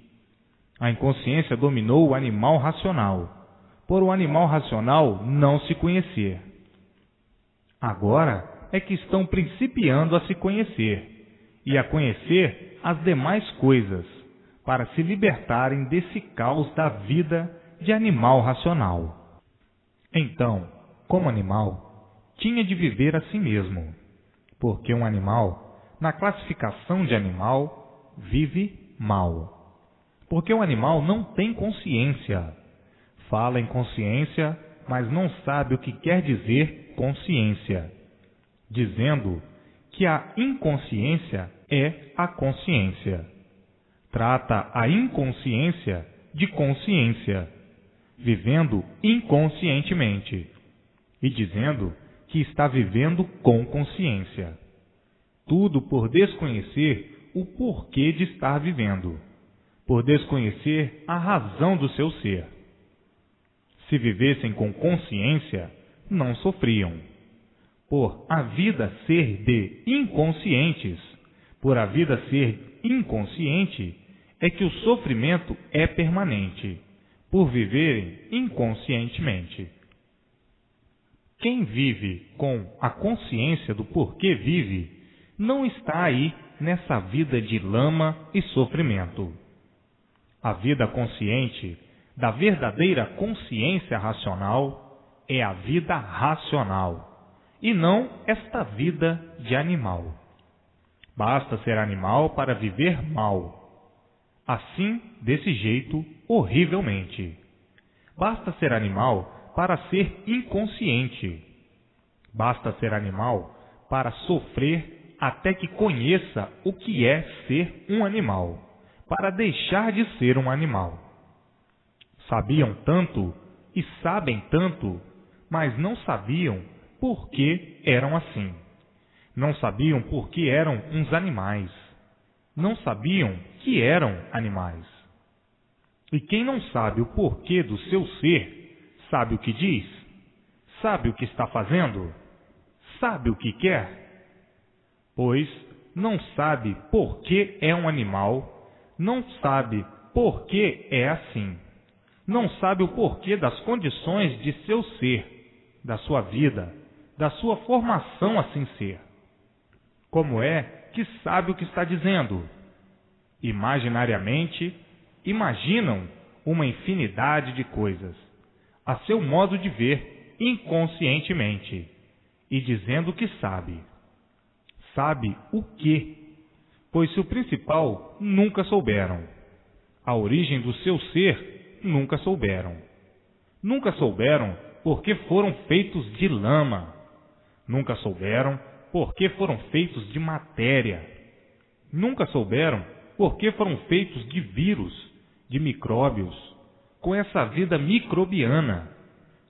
A inconsciência dominou o animal racional, por o animal racional não se conhecer. Agora é que estão principiando a se conhecer e a conhecer as demais coisas, para se libertarem desse caos da vida de animal racional. Então, como animal, tinha de viver a si mesmo, porque um animal, na classificação de animal, vive mal. Porque o animal não tem consciência. Fala em consciência, mas não sabe o que quer dizer consciência, dizendo que a inconsciência é a consciência. Trata a inconsciência de consciência, vivendo inconscientemente, e dizendo que está vivendo com consciência. Tudo por desconhecer o porquê de estar vivendo, por desconhecer a razão do seu ser. Se vivessem com consciência, não sofriam. Por a vida ser de inconscientes, por a vida ser inconsciente, é que o sofrimento é permanente, por viverem inconscientemente. Quem vive com a consciência do porquê vive, não está aí nessa vida de lama e sofrimento. A vida consciente, da verdadeira consciência racional, é a vida racional, e não esta vida de animal. Basta ser animal para viver mal. Assim, desse jeito, horrivelmente. Basta ser animal para ser inconsciente. Basta ser animal para sofrer até que conheça o que é ser um animal, para deixar de ser um animal. Sabiam tanto e sabem tanto, mas não sabiam por que eram assim. Não sabiam por que eram uns animais. Não sabiam que eram animais. E quem não sabe o porquê do seu ser, sabe o que diz? Sabe o que está fazendo? Sabe o que quer? Pois não sabe por que é um animal, não sabe por que é assim. Não sabe o porquê das condições de seu ser, da sua vida, da sua formação assim ser. Como é que sabe o que está dizendo? Imaginariamente, imaginam uma infinidade de coisas, a seu modo de ver, inconscientemente, e dizendo que sabe. Sabe o quê? Pois se o principal nunca souberam, a origem do seu ser nunca souberam. Nunca souberam porque foram feitos de lama. Nunca souberam porque foram feitos de matéria. Nunca souberam porque foram feitos de vírus, de micróbios, com essa vida microbiana,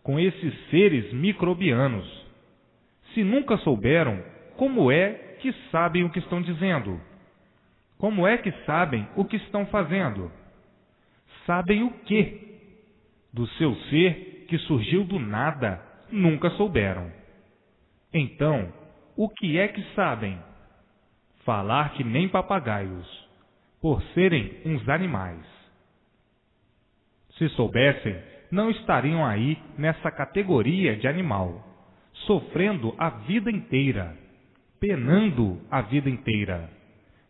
com esses seres microbianos. Se nunca souberam, como é que sabem o que estão dizendo? Como é que sabem o que estão fazendo? Sabem o quê? Do seu ser que surgiu do nada, nunca souberam. Então, o que é que sabem? Falar que nem papagaios, por serem uns animais. Se soubessem, não estariam aí nessa categoria de animal, sofrendo a vida inteira, penando a vida inteira,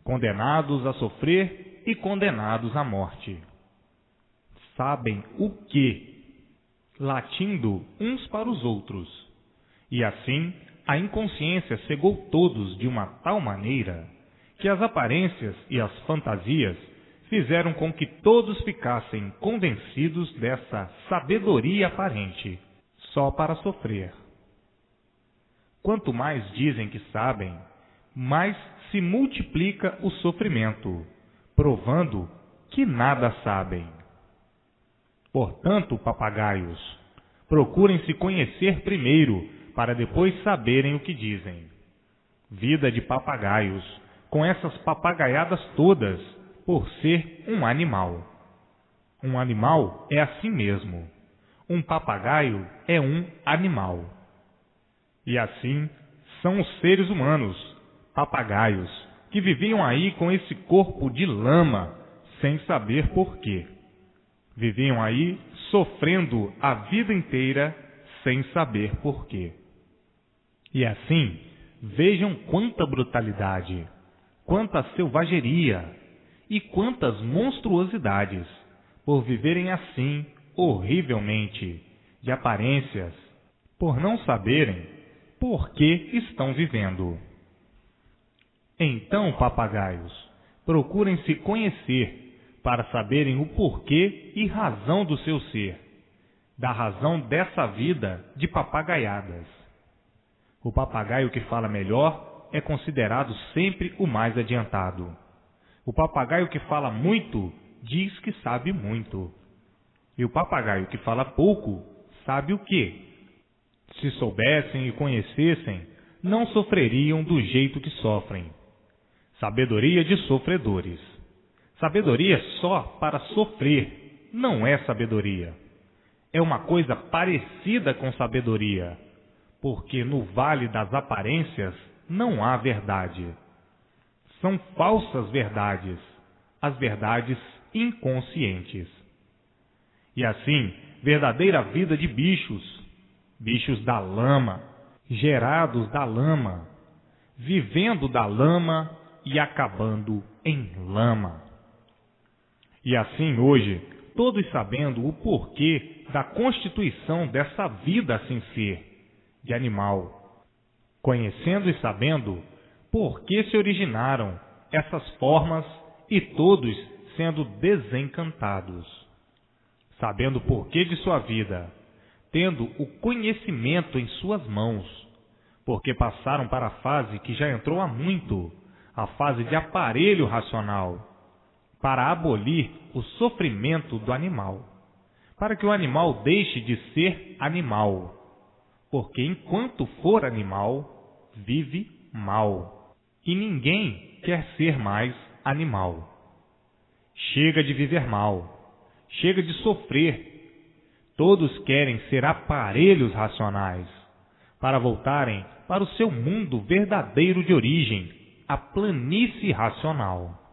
condenados a sofrer e condenados à morte. Sabem o que, latindo uns para os outros, e assim a inconsciência cegou todos de uma tal maneira que as aparências e as fantasias fizeram com que todos ficassem convencidos dessa sabedoria aparente, só para sofrer. Quanto mais dizem que sabem, mais se multiplica o sofrimento, provando que nada sabem. Portanto, papagaios, procurem se conhecer primeiro, para depois saberem o que dizem. Vida de papagaios, com essas papagaiadas todas, por ser um animal. Um animal é assim mesmo. Um papagaio é um animal. E assim são os seres humanos, papagaios, que viviam aí com esse corpo de lama, sem saber porquê. Viviam aí sofrendo a vida inteira, sem saber porquê. E assim, vejam quanta brutalidade, quanta selvageria e quantas monstruosidades, por viverem assim, horrivelmente, de aparências, por não saberem por que estão vivendo. Então, papagaios, procurem se conhecer para saberem o porquê e razão do seu ser, da razão dessa vida de papagaiadas. O papagaio que fala melhor é considerado sempre o mais adiantado. O papagaio que fala muito diz que sabe muito. E o papagaio que fala pouco sabe o quê? Se soubessem e conhecessem, não sofreriam do jeito que sofrem. Sabedoria de sofredores. Sabedoria só para sofrer não é sabedoria. É uma coisa parecida com sabedoria, porque no vale das aparências não há verdade. São falsas verdades, as verdades inconscientes. E assim, verdadeira vida de bichos, bichos da lama, gerados da lama, vivendo da lama e acabando em lama. E assim hoje, todos sabendo o porquê da constituição dessa vida assim ser, de animal, conhecendo e sabendo por que se originaram essas formas e todos sendo desencantados, sabendo o porquê de sua vida, tendo o conhecimento em suas mãos, porque passaram para a fase que já entrou há muito, a fase de aparelho racional, para abolir o sofrimento do animal, para que o animal deixe de ser animal, porque enquanto for animal, vive mal, e ninguém quer ser mais animal. Chega de viver mal, chega de sofrer, todos querem ser aparelhos racionais, para voltarem para o seu mundo verdadeiro de origem, a planície racional.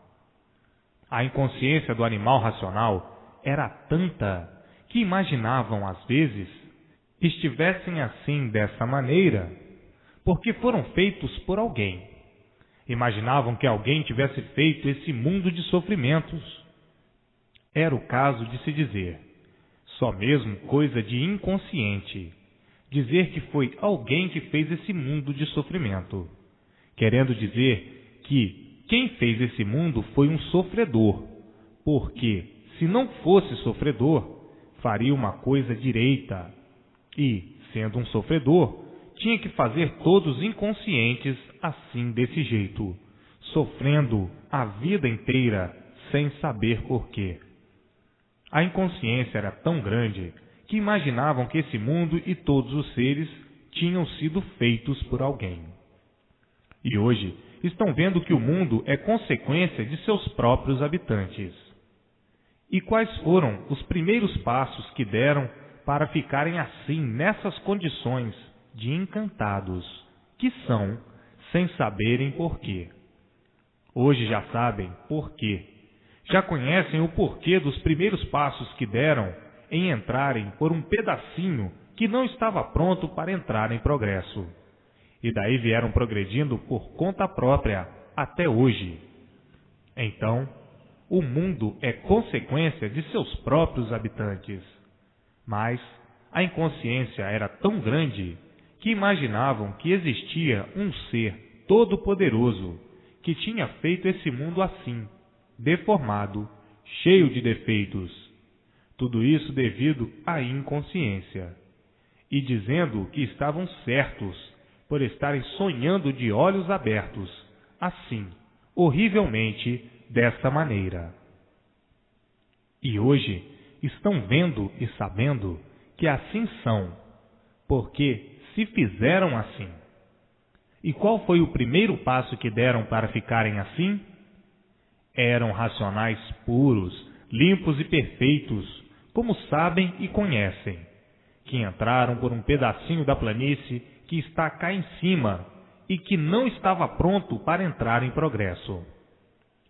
A inconsciência do animal racional era tanta que imaginavam, às vezes, que estivessem assim dessa maneira, porque foram feitos por alguém. Imaginavam que alguém tivesse feito esse mundo de sofrimentos. Era o caso de se dizer, só mesmo coisa de inconsciente, dizer que foi alguém que fez esse mundo de sofrimento, querendo dizer que quem fez esse mundo foi um sofredor, porque, se não fosse sofredor, faria uma coisa direita. E, sendo um sofredor, tinha que fazer todos inconscientes assim desse jeito, sofrendo a vida inteira sem saber porquê. A inconsciência era tão grande que imaginavam que esse mundo e todos os seres tinham sido feitos por alguém. E hoje estão vendo que o mundo é consequência de seus próprios habitantes. E quais foram os primeiros passos que deram para ficarem assim nessas condições de encantados, que são, sem saberem porquê? Hoje já sabem porquê. Já conhecem o porquê dos primeiros passos que deram em entrarem por um pedacinho que não estava pronto para entrar em progresso. E daí vieram progredindo por conta própria até hoje. Então, o mundo é consequência de seus próprios habitantes. Mas a inconsciência era tão grande que imaginavam que existia um ser todo-poderoso que tinha feito esse mundo assim, deformado, cheio de defeitos. Tudo isso devido à inconsciência. E dizendo que estavam certos por estarem sonhando de olhos abertos, assim, horrivelmente, desta maneira. E hoje estão vendo e sabendo que assim são, porque se fizeram assim. E qual foi o primeiro passo que deram para ficarem assim? Eram racionais puros, limpos e perfeitos, como sabem e conhecem, que entraram por um pedacinho da planície que está cá em cima e que não estava pronto para entrar em progresso.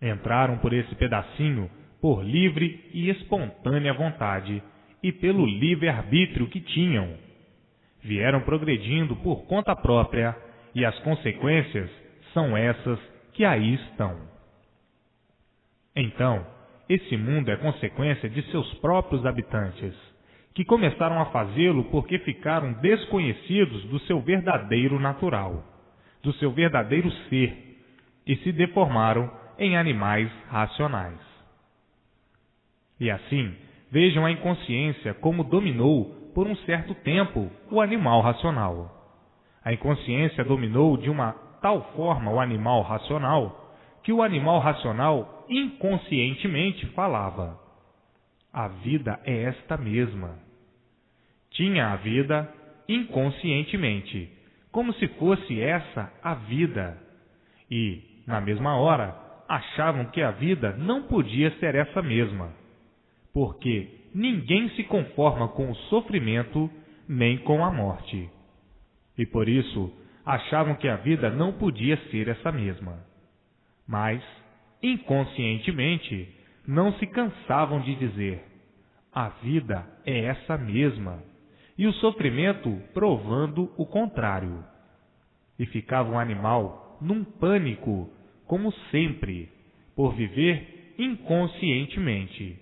Entraram por esse pedacinho por livre e espontânea vontade e pelo livre-arbítrio que tinham. Vieram progredindo por conta própria e as consequências são essas que aí estão. Então, esse mundo é consequência de seus próprios habitantes, que começaram a fazê-lo porque ficaram desconhecidos do seu verdadeiro natural, do seu verdadeiro ser, e se deformaram em animais racionais. E assim, vejam a inconsciência como dominou por um certo tempo o animal racional. A inconsciência dominou de uma tal forma o animal racional que o animal racional inconscientemente falava: a vida é esta mesma. Tinha a vida inconscientemente, como se fosse essa a vida. E, na mesma hora, achavam que a vida não podia ser essa mesma, porque ninguém se conforma com o sofrimento nem com a morte. E por isso achavam que a vida não podia ser essa mesma. Mas, inconscientemente, não se cansavam de dizer: a vida é essa mesma, e o sofrimento provando o contrário. E ficava o animal num pânico, como sempre, por viver inconscientemente,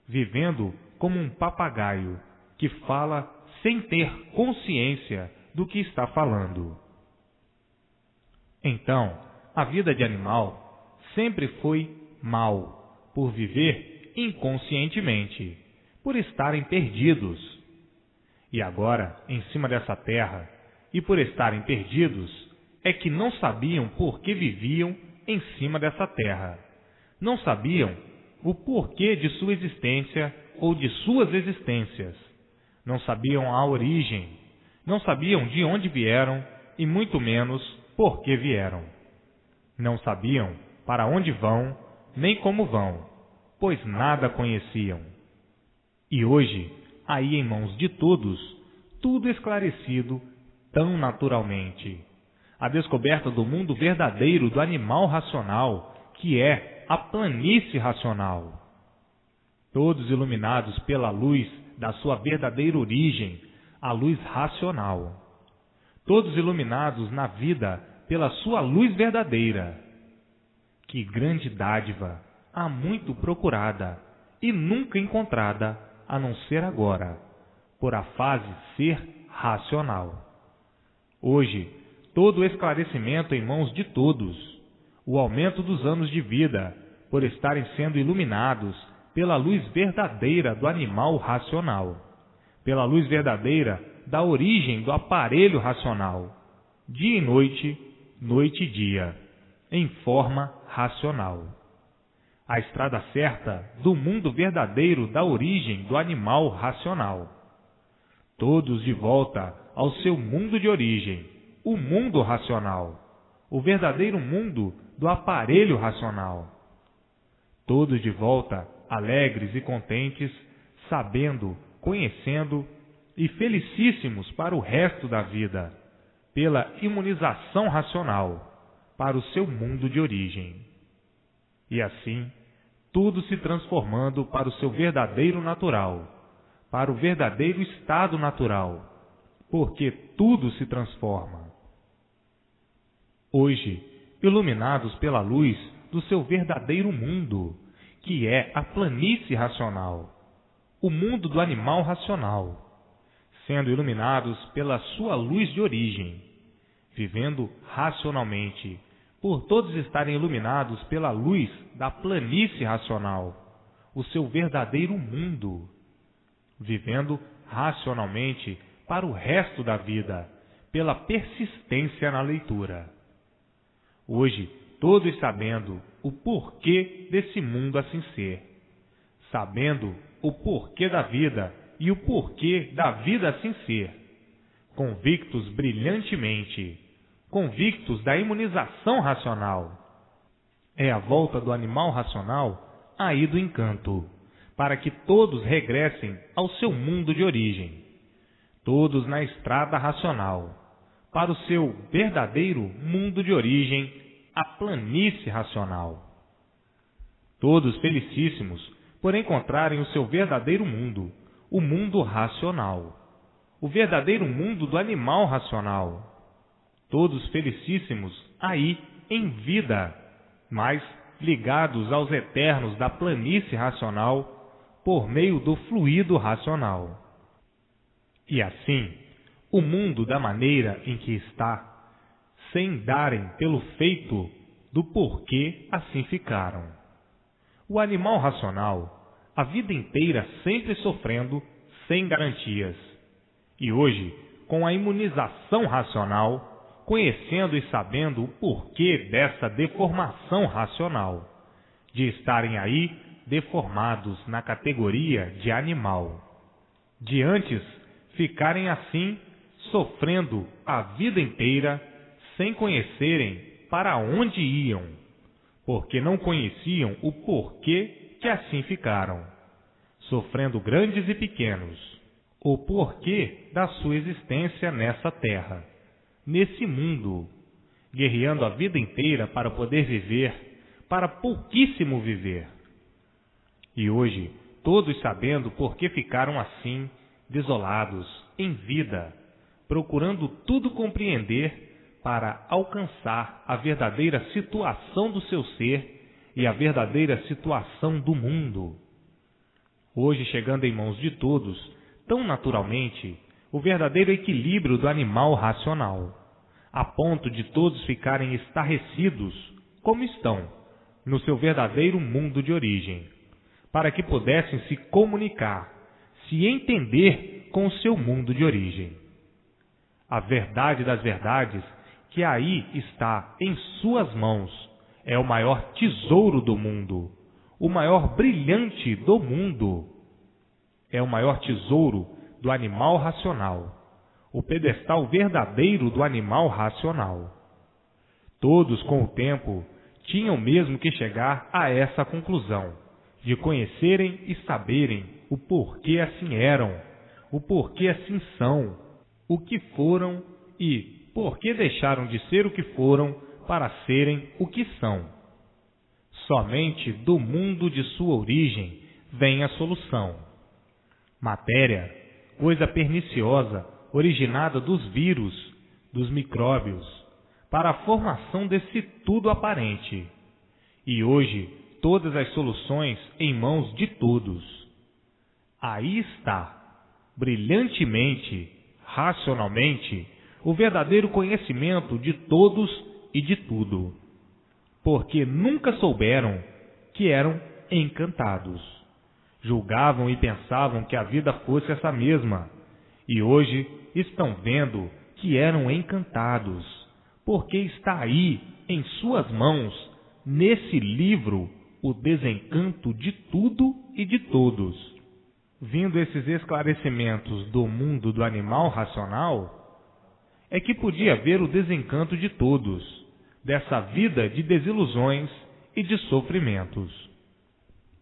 vivendo como um papagaio que fala sem ter consciência do que está falando. Então, a vida de animal sempre foi mal, por viver inconscientemente, por estarem perdidos. E agora, em cima dessa terra, e por estarem perdidos, é que não sabiam por que viviam em cima dessa terra. Não sabiam o porquê de sua existência ou de suas existências. Não sabiam a origem, não sabiam de onde vieram e muito menos por que vieram. Não sabiam para onde vão, nem como vão, pois nada conheciam. E hoje, aí em mãos de todos, tudo esclarecido tão naturalmente. A descoberta do mundo verdadeiro do animal racional, que é a planície racional. Todos iluminados pela luz da sua verdadeira origem, a luz racional. Todos iluminados na vida pela sua luz verdadeira. Que grande dádiva, há muito procurada e nunca encontrada, a não ser agora, por a fase ser racional. Hoje, todo o esclarecimento em mãos de todos, o aumento dos anos de vida, por estarem sendo iluminados pela luz verdadeira do animal racional, pela luz verdadeira da origem do aparelho racional, dia e noite, noite e dia, em forma racional. A estrada certa do mundo verdadeiro da origem do animal racional. Todos de volta ao seu mundo de origem, o mundo racional, o verdadeiro mundo do aparelho racional. Todos de volta, alegres e contentes, sabendo, conhecendo e felicíssimos para o resto da vida, pela imunização racional, para o seu mundo de origem. E assim, tudo se transformando para o seu verdadeiro natural, para o verdadeiro estado natural, porque tudo se transforma. Hoje, iluminados pela luz do seu verdadeiro mundo, que é a planície racional, o mundo do animal racional, sendo iluminados pela sua luz de origem, vivendo racionalmente, por todos estarem iluminados pela luz da planície racional, o seu verdadeiro mundo, vivendo racionalmente para o resto da vida, pela persistência na leitura. Hoje, todos sabendo o porquê desse mundo assim ser, sabendo o porquê da vida e o porquê da vida assim ser, convictos brilhantemente, convictos da imunização racional. É a volta do animal racional aí do encanto, para que todos regressem ao seu mundo de origem, todos na estrada racional, para o seu verdadeiro mundo de origem, a planície racional. Todos felicíssimos por encontrarem o seu verdadeiro mundo, o mundo racional, o verdadeiro mundo do animal racional. Todos felicíssimos aí em vida, mas ligados aos eternos da planície racional por meio do fluido racional. E assim, o mundo da maneira em que está, sem darem pelo feito do porquê assim ficaram. O animal racional, a vida inteira sempre sofrendo, sem garantias. E hoje, com a imunização racional, conhecendo e sabendo o porquê dessa deformação racional, de estarem aí deformados na categoria de animal, de antes ficarem assim, sofrendo a vida inteira, sem conhecerem para onde iam, porque não conheciam o porquê que assim ficaram, sofrendo grandes e pequenos, o porquê da sua existência nessa terra, nesse mundo, guerreando a vida inteira para poder viver, para pouquíssimo viver. E hoje, todos sabendo por que ficaram assim, desolados, em vida, procurando tudo compreender para alcançar a verdadeira situação do seu ser e a verdadeira situação do mundo. Hoje, chegando em mãos de todos, tão naturalmente, o verdadeiro equilíbrio do animal racional, a ponto de todos ficarem estarrecidos, como estão, no seu verdadeiro mundo de origem, para que pudessem se comunicar, se entender com o seu mundo de origem. A verdade das verdades, que aí está em suas mãos, é o maior tesouro do mundo, o maior brilhante do mundo. É o maior tesouro do animal racional, o pedestal verdadeiro do animal racional. Todos, com o tempo, tinham mesmo que chegar a essa conclusão, de conhecerem e saberem o porquê assim eram, o porquê assim são, o que foram e por que deixaram de ser o que foram para serem o que são. Somente do mundo de sua origem vem a solução. Matéria, coisa perniciosa, originada dos vírus, dos micróbios, para a formação desse tudo aparente. E hoje, todas as soluções em mãos de todos. Aí está, brilhantemente, racionalmente, o verdadeiro conhecimento de todos e de tudo, porque nunca souberam que eram encantados. Julgavam e pensavam que a vida fosse essa mesma, e hoje estão vendo que eram encantados, porque está aí em suas mãos, nesse livro, o desencanto de tudo e de todos. Vindo esses esclarecimentos do mundo do animal racional, é que podia ver o desencanto de todos, dessa vida de desilusões e de sofrimentos.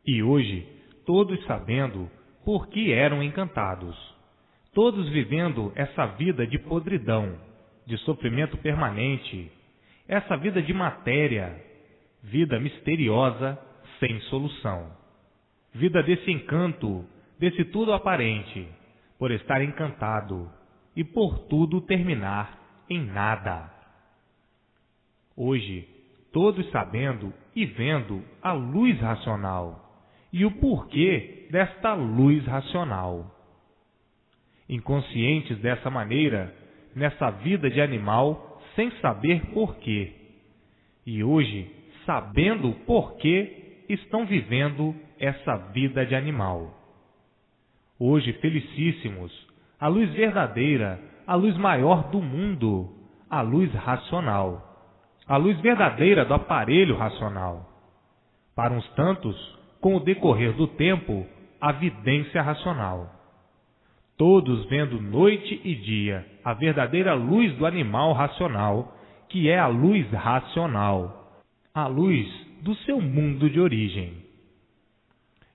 E hoje, todos sabendo por que eram encantados, todos vivendo essa vida de podridão, de sofrimento permanente, essa vida de matéria, vida misteriosa, sem solução, vida desse encanto, desse tudo aparente, por estar encantado e por tudo terminar em nada. Hoje, todos sabendo e vendo a luz racional e o porquê desta luz racional. Inconscientes dessa maneira, nessa vida de animal, sem saber porquê. E hoje, sabendo o porquê, estão vivendo essa vida de animal. Hoje, felicíssimos, a luz verdadeira, a luz maior do mundo, a luz racional, a luz verdadeira do aparelho racional. Para uns tantos, com o decorrer do tempo, a vidência racional. Todos vendo noite e dia a verdadeira luz do animal racional, que é a luz racional, a luz do seu mundo de origem.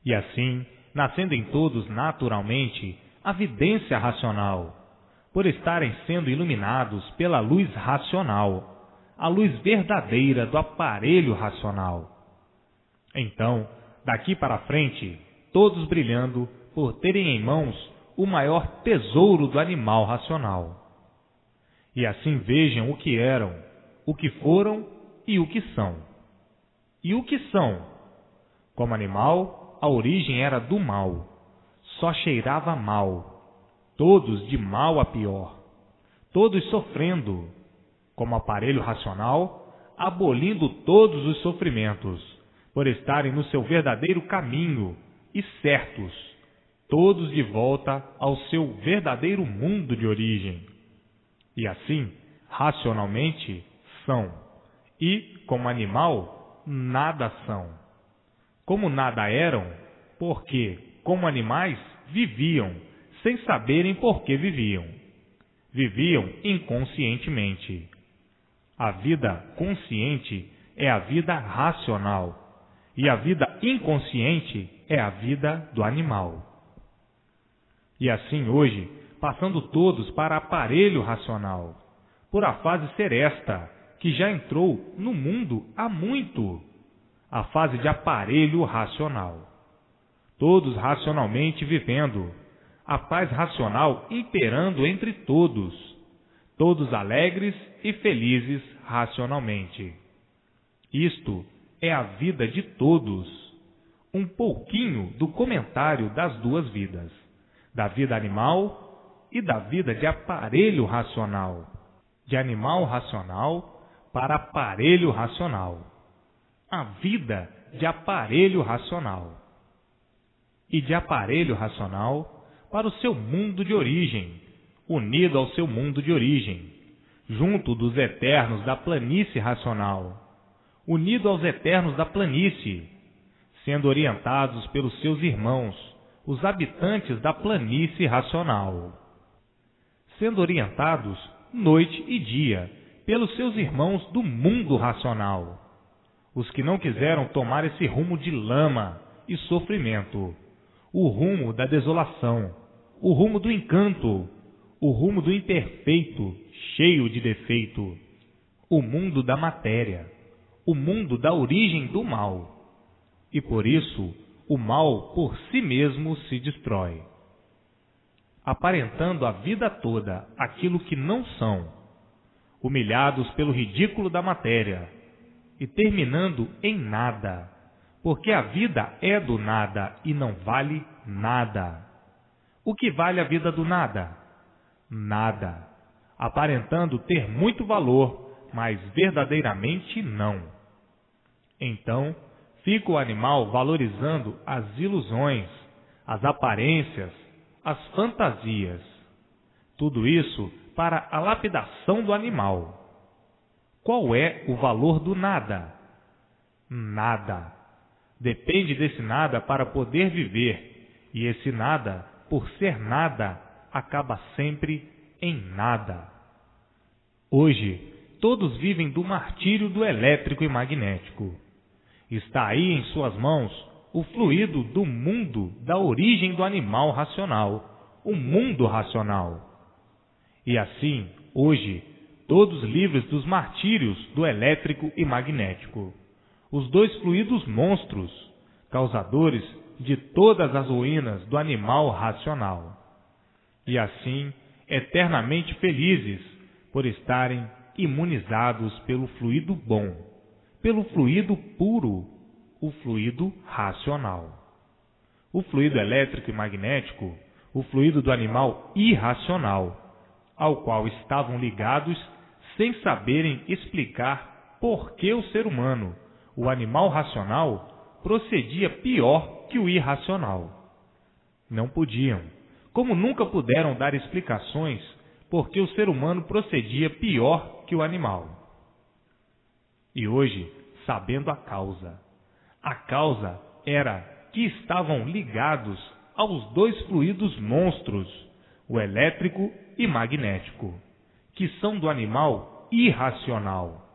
E assim, nascendo em todos naturalmente a vidência racional, por estarem sendo iluminados pela luz racional, a luz verdadeira do aparelho racional. Então, daqui para frente, todos brilhando por terem em mãos o maior tesouro do animal racional. E assim vejam o que eram, o que foram e o que são. E o que são? Como animal, a origem era do mal, só cheirava mal, todos de mal a pior, todos sofrendo, como aparelho racional, abolindo todos os sofrimentos, por estarem no seu verdadeiro caminho e certos, todos de volta ao seu verdadeiro mundo de origem. E assim, racionalmente, são. E, como animal, nada são. Como nada eram, porque, como animais, viviam, sem saberem por que viviam. Viviam inconscientemente. A vida consciente é a vida racional, e a vida inconsciente é a vida do animal. E assim hoje, passando todos para aparelho racional, por a fase ser esta, que já entrou no mundo há muito, a fase de aparelho racional. Todos racionalmente vivendo, a paz racional imperando entre todos, todos alegres e felizes racionalmente. Isto é a vida de todos, um pouquinho do comentário das duas vidas, da vida animal e da vida de aparelho racional, de animal racional para aparelho racional, a vida de aparelho racional, e de aparelho racional para o seu mundo de origem, unido ao seu mundo de origem, junto dos eternos da planície racional, unido aos eternos da planície, sendo orientados pelos seus irmãos, os habitantes da planície racional, sendo orientados noite e dia pelos seus irmãos do mundo racional, os que não quiseram tomar esse rumo de lama e sofrimento, o rumo da desolação, o rumo do encanto, o rumo do imperfeito, cheio de defeito, o mundo da matéria, o mundo da origem do mal. E por isso, o mal por si mesmo se destrói, aparentando a vida toda aquilo que não são, humilhados pelo ridículo da matéria, e terminando em nada, porque a vida é do nada e não vale nada. O que vale a vida do nada? Nada, aparentando ter muito valor, mas verdadeiramente não. Então, fica o animal valorizando as ilusões, as aparências, as fantasias. Tudo isso para a lapidação do animal. Qual é o valor do nada? Nada. Depende desse nada para poder viver, e esse nada, por ser nada, acaba sempre em nada. Hoje, todos vivem do martírio do elétrico e magnético. Está aí em suas mãos o fluido do mundo da origem do animal racional, o mundo racional. E assim, hoje, todos livres dos martírios do elétrico e magnético, os dois fluidos monstros, causadores de todas as ruínas do animal racional. E assim, eternamente felizes por estarem imunizados pelo fluido bom, pelo fluido puro, o fluido racional. O fluido elétrico e magnético, o fluido do animal irracional, ao qual estavam ligados sem saberem explicar por que o ser humano, o animal racional, procedia pior que o irracional. Não podiam, como nunca puderam dar explicações por que o ser humano procedia pior que o animal. E hoje, sabendo a causa era que estavam ligados aos dois fluidos monstros, o elétrico e magnético, que são do animal irracional.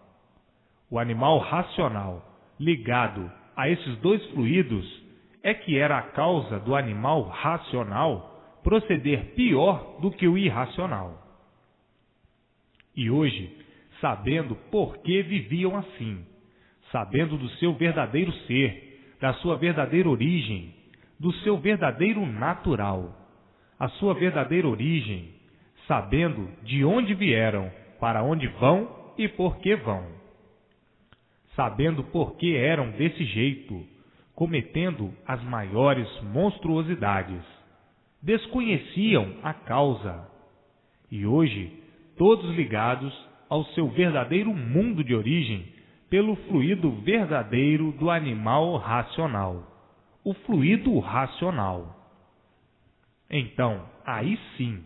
O animal racional, ligado a esses dois fluidos, é que era a causa do animal racional proceder pior do que o irracional. E hoje, sabendo por que viviam assim, sabendo do seu verdadeiro ser, da sua verdadeira origem, do seu verdadeiro natural, a sua verdadeira origem, sabendo de onde vieram, para onde vão e por que vão. Sabendo por que eram desse jeito, cometendo as maiores monstruosidades, desconheciam a causa. E hoje, todos ligados ao seu verdadeiro mundo de origem pelo fluido verdadeiro do animal racional, o fluido racional. Então, aí sim,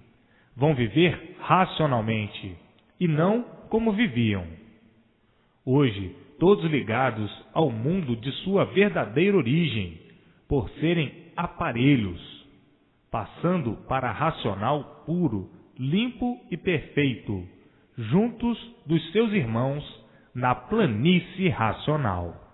vão viver racionalmente e não como viviam. Hoje, todos ligados ao mundo de sua verdadeira origem, por serem aparelhos, passando para racional puro, limpo e perfeito, juntos dos seus irmãos na planície racional.